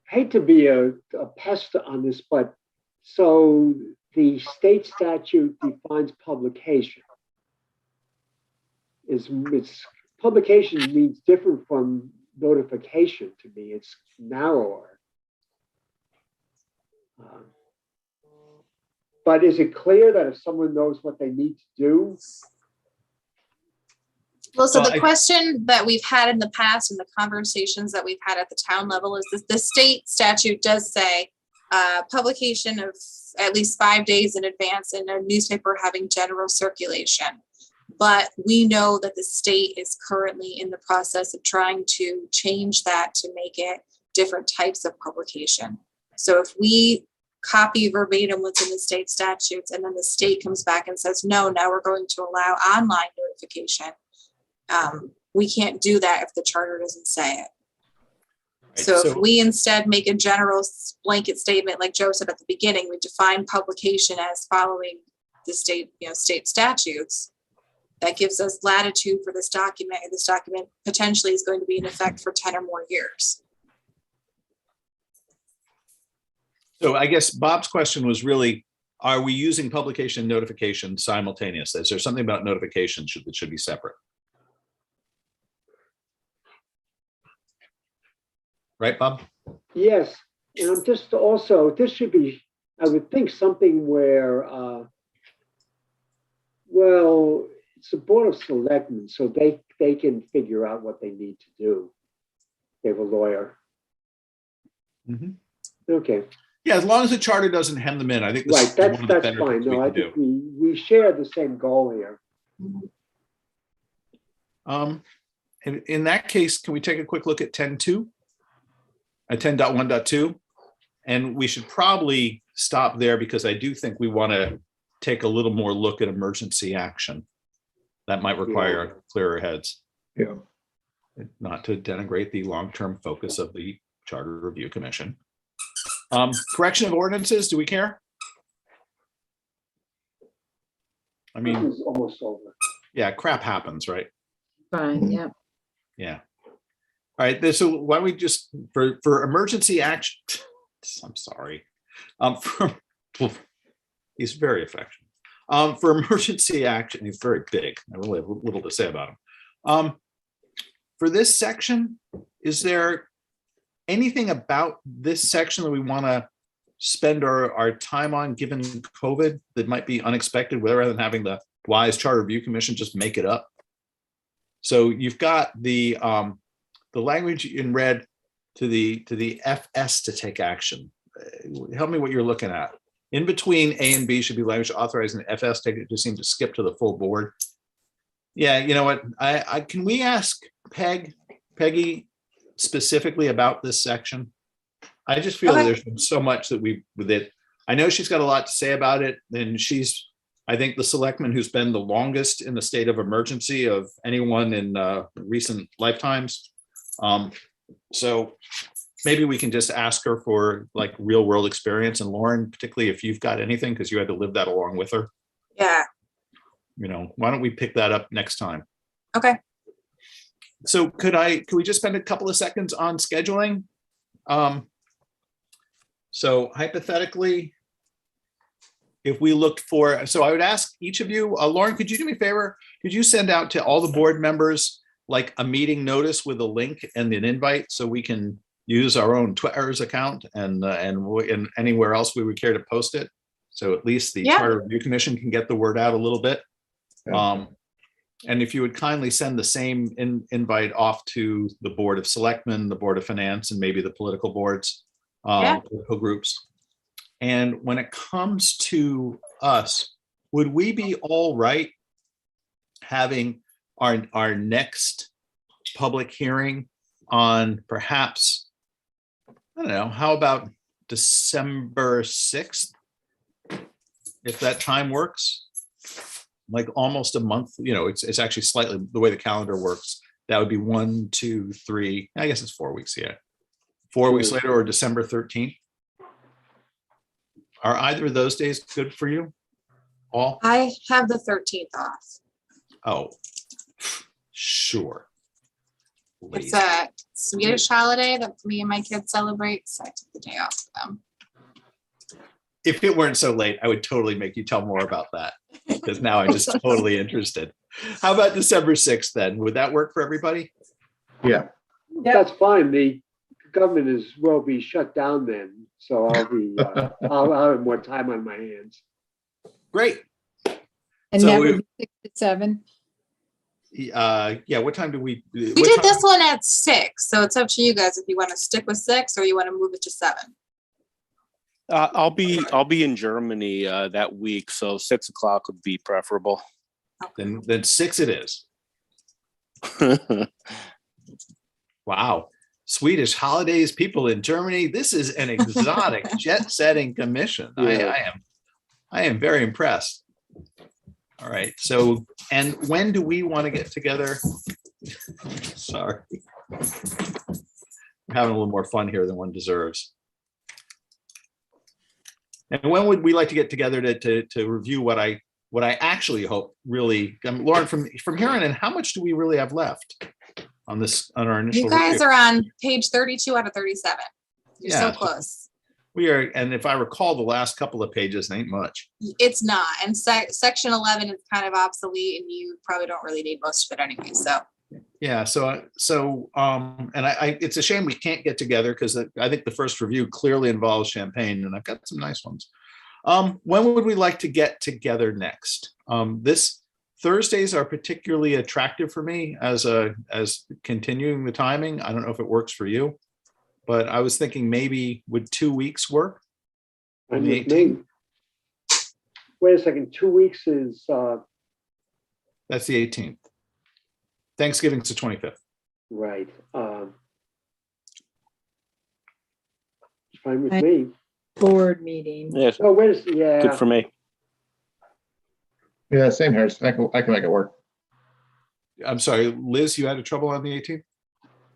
hate to be a pest on this, but so the state statute defines publication. It's publication means different from notification to me. It's narrower. But is it clear that if someone knows what they need to do? Well, so Well, the question that we've had in the past and the conversations that we've had at the town level is this: the state statute does say publication of at least 5 days in advance in a newspaper having general circulation. But we know that the state is currently in the process of trying to change that to make it different types of publication. So if we copy verbatim what's in the state statutes and then the state comes back and says, no, now we're going to allow online notification, we can't do that if the charter doesn't say it. So if we instead make a general blanket statement, like Joe said at the beginning, we define publication as following the state, state statutes. That gives us latitude for this document, and this document potentially is going to be in effect for 10 or more years. So I guess Bob's question was really, are we using publication and notification simultaneously? Is there something about notification that should be separate? Right, Bob? Yes, and I'm just also, this should be, I would think something where, well, it's a board of selectmen, so they can figure out what they need to do. They have a lawyer. Mhm. Okay, Yeah, as long as the charter doesn't hem them in, I think right, this is one of the that's better fine. things we No, I can do. think we share the same goal here. In that case, can we take a quick look at 10.2? At 10.1.2? And we should probably stop there because I do think we want to take a little more look at emergency action. That might require clearer heads. Yeah. Not to denigrate the long-term focus of the Charter Review Commission. Correction of ordinances, do we care? I This mean, is almost over. yeah, crap happens, right? Fine, yeah. Yeah. All right, so why don't we just, for emergency action, I'm sorry. He's very affectionate. For emergency action, he's very big. I really have little to say about him. For this section, is there anything about this section that we want to spend our time on given COVID that might be unexpected rather than having the wise Charter Review Commission just make it up? So you've got the language in red to the FS to take action. Help me what you're looking at. In between A and B should be language authorizing the FS take it just seems to skip to the full board. Yeah, you know what? I can we ask Peggy specifically about this section? I just feel that there's been so much that I know she's got a lot to say about it, and she's, I think, the selectman who's been the longest in the state of emergency of anyone in recent lifetimes. So maybe we can just ask her for like real world experience, and Lauren, particularly if you've got anything, because you had to live that along with her. Yeah. Why don't we pick that up next time? Okay. So could we just spend a couple of seconds on scheduling? So hypothetically, if we looked for, so I would ask each of you, Lauren, could you do me a favor? Could you send out to all the board members like a meeting notice with a link and an invite so we can use our own Twitter's account and anywhere else we would care to post it? So at least the Charter Review Commission can get the word out a little bit. And if you would kindly send the same invite off to the Board of Selectmen, the Board of Finance, and maybe the political boards, political groups. And when it comes to us, would we be all right having our next public hearing on perhaps, I don't know, how about December 6th? If that time works. like almost a month, it's actually slightly the way the calendar works. That would be 1, 2, 3, I guess it's 4 weeks. Yeah. 4 weeks later, or December 13th. Are either of those days good for you all? I have the 13th off. Oh, sure. It's a Swedish holiday that me and my kids celebrate, so I took the day off for them. If it weren't so late, I would totally make you tell more about that, because now I'm just totally interested. How about December 6th then? Would that work for everybody? Yeah. That's fine. The government will be shut down then, so I'll have more time on my hands. Great. And So that we- would be 6 to 7. Yeah, what time do we? We did this one at 6, so it's up to you guys if you want to stick with 6 or you want to move it to 7. I'll be in Germany that week, so 6 o'clock would be preferable. Then 6 it is. Wow. Swedish holidays, people in Germany. This is an exotic jet-setting commission. Yeah. I am very impressed. All right. So, and when do we want to get together? Sorry. We're having a little more fun here than one deserves. And when would we like to get together to review what I actually hope really, Lauren, from here on in, how much do we really have left on our initial You guys review? are on page 32 out of 37. You're Yeah. so close. We are, and if I recall, the last couple of pages ain't much. It's not. And section 11 is kind of obsolete and you probably don't really need most of it anyway. So Yeah. And I it's a shame we can't get together, because I think the first review clearly involves champagne, and I've got some nice ones. When would we like to get together next? This Thursdays are particularly attractive for me as continuing the timing. I don't know if it works for you, but I was thinking maybe would 2 weeks work? And with me, wait a second, 2 weeks is, That's the 18th. Thanksgiving's the 25th. right. Fine with me. Board meeting. Yes, Oh, wait a second, yeah. good for me. Yeah, same here. I can make it work. I'm sorry, Liz, you had a trouble on the 18th?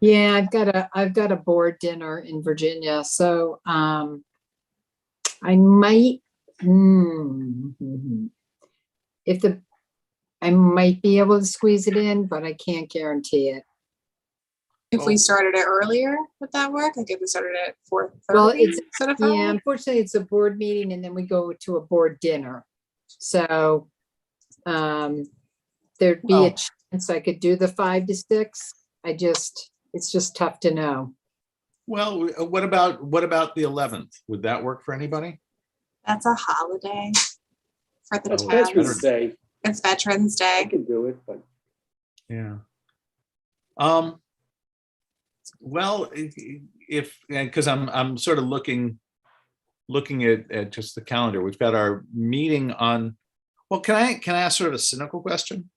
Yeah, I've got a board dinner in Virginia, so I might I might be able to squeeze it in, but I can't guarantee it. if we started it earlier, would that work? Like if we started at 4:30 Well, it's instead of Yeah, 5? unfortunately, it's a board meeting and then we go to a board dinner. So there'd be a Well- chance I could do the 5 to 6. It's just tough to know. Well, what about the 11th? Would that work for anybody? That's a holiday for the Oh, Veterans towns. Day, It's Veterans I Day. can do it, but Yeah. Well, because I'm sort of looking at just the calendar. We've got our meeting on. Well, can I ask sort of a cynical question?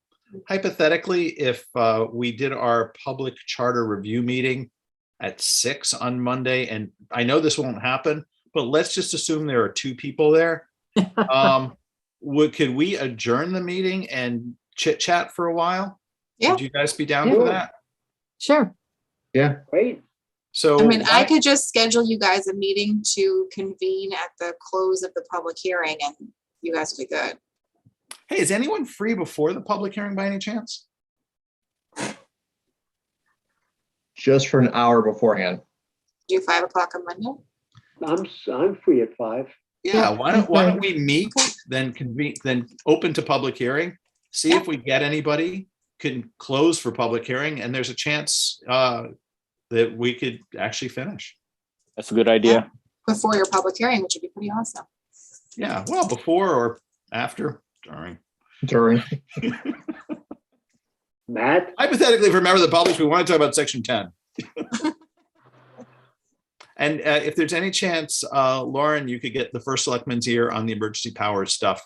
Hypothetically, if we did our public charter review meeting at 6 on Monday, and I know this won't happen, but let's just assume there are 2 people there. Could we adjourn the meeting and chit chat for a while? Yeah. Would you guys be down Yeah. for that? Sure. Yeah. great. So I mean, I why- could just schedule you guys a meeting to convene at the close of the public hearing and you guys will be good. Hey, is anyone free before the public hearing by any chance? Just for an hour beforehand. Do 5 o'clock on Monday? I'm free at 5. Yeah, why don't we meet, then convene, then open to public hearing, see if we get anybody, can close for public hearing, and there's a chance that we could actually finish. That's a good idea. Before your public hearing, which would be pretty awesome. Yeah, well, before or after, During. Matt, hypothetically, if remember the public, we want to talk about section 10. And if there's any chance, Lauren, you could get the first selectman's ear on the emergency powers stuff,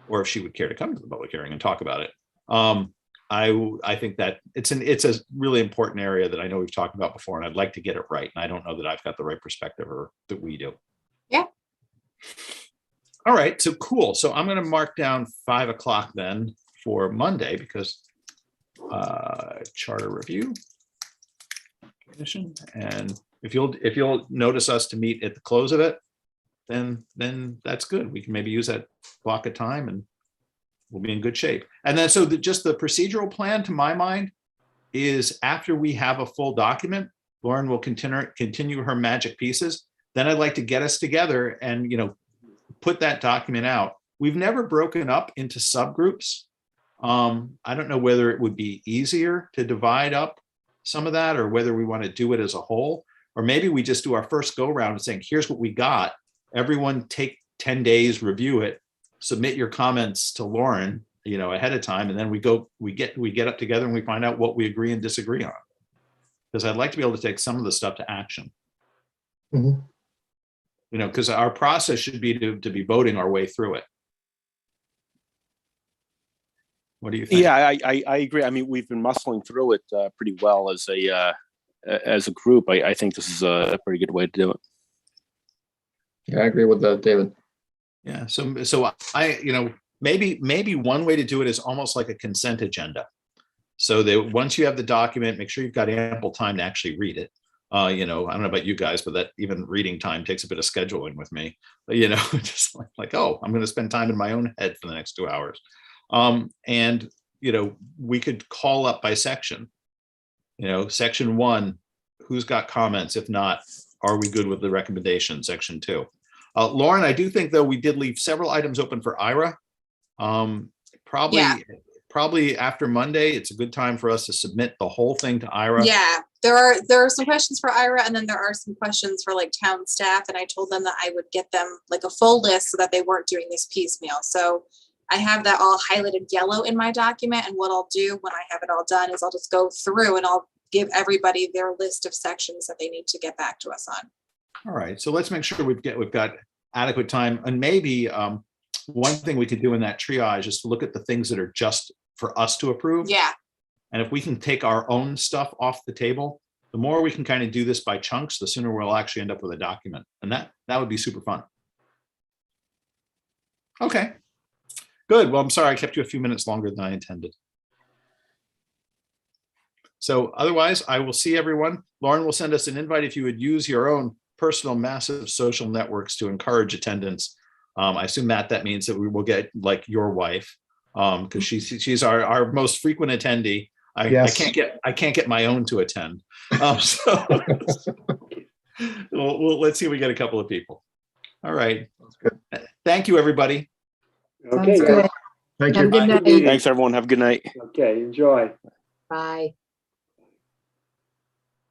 or if she would care to come to the public hearing and talk about it. I think that it's a really important area that I know we've talked about before, and I'd like to get it right. And I don't know that I've got the right perspective or that we do. Yeah. All right, so cool. So I'm going to mark down 5 o'clock then for Monday because charter review commission. And if you'll notice us to meet at the close of it, then that's good. We can maybe use that block of time and we'll be in good shape. And then so just the procedural plan, to my mind, is after we have a full document, Lauren will continue her magic pieces. Then I'd like to get us together and put that document out. We've never broken up into subgroups. I don't know whether it would be easier to divide up some of that or whether we want to do it as a whole, or maybe we just do our first go around and saying, here's what we got. Everyone take 10 days, review it, submit your comments to Lauren, ahead of time. And then we get up together and we find out what we agree and disagree on. Because I'd like to be able to take some of the stuff to action. Mhm. Because our process should be to be voting our way through it. What do you think? Yeah, I agree. I mean, we've been muscling through it pretty well as a group. I think this is a pretty good way to do it. Yeah, I agree with David. Yeah. So I, maybe one way to do it is almost like a consent agenda. So that once you have the document, make sure you've got ample time to actually read it. I don't know about you guys, but that even reading time takes a bit of scheduling with me. But, just like, oh, I'm going to spend time in my own head for the next 2 hours. And, we could call up by section, section 1, who's got comments? If not, are we good with the recommendation? Section 2. Lauren, I do think, though, we did leave several items open for IRA. Probably after Monday, it's a good time for us to submit the whole thing to IRA. Yeah, there are some questions for IRA, and then there are some questions for like town staff. And I told them that I would get them like a full list so that they weren't doing this piecemeal. So I have that all highlighted yellow in my document. And what I'll do when I have it all done is I'll just go through and I'll give everybody their list of sections that they need to get back to us on. All right, so let's make sure we've got adequate time, and maybe one thing we could do in that triage is to look at the things that are just for us to approve. Yeah. And if we can take our own stuff off the table, the more we can kind of do this by chunks, the sooner we'll actually end up with a document. And that would be super fun. Okay, good. Well, I'm sorry I kept you a few minutes longer than I intended. So otherwise, I will see everyone. Lauren will send us an invite if you would use your own personal massive social networks to encourage attendance. I assume that means that we will get like your wife, because she's our most frequent attendee. Yes. I can't get my own to attend. So let's see if we get a couple of people. All right. That's good. Thank you, everybody. Okay, Sounds good. Thank Have a you. good Bye. night. Thanks, everyone. Have a good night. Okay, enjoy. Bye.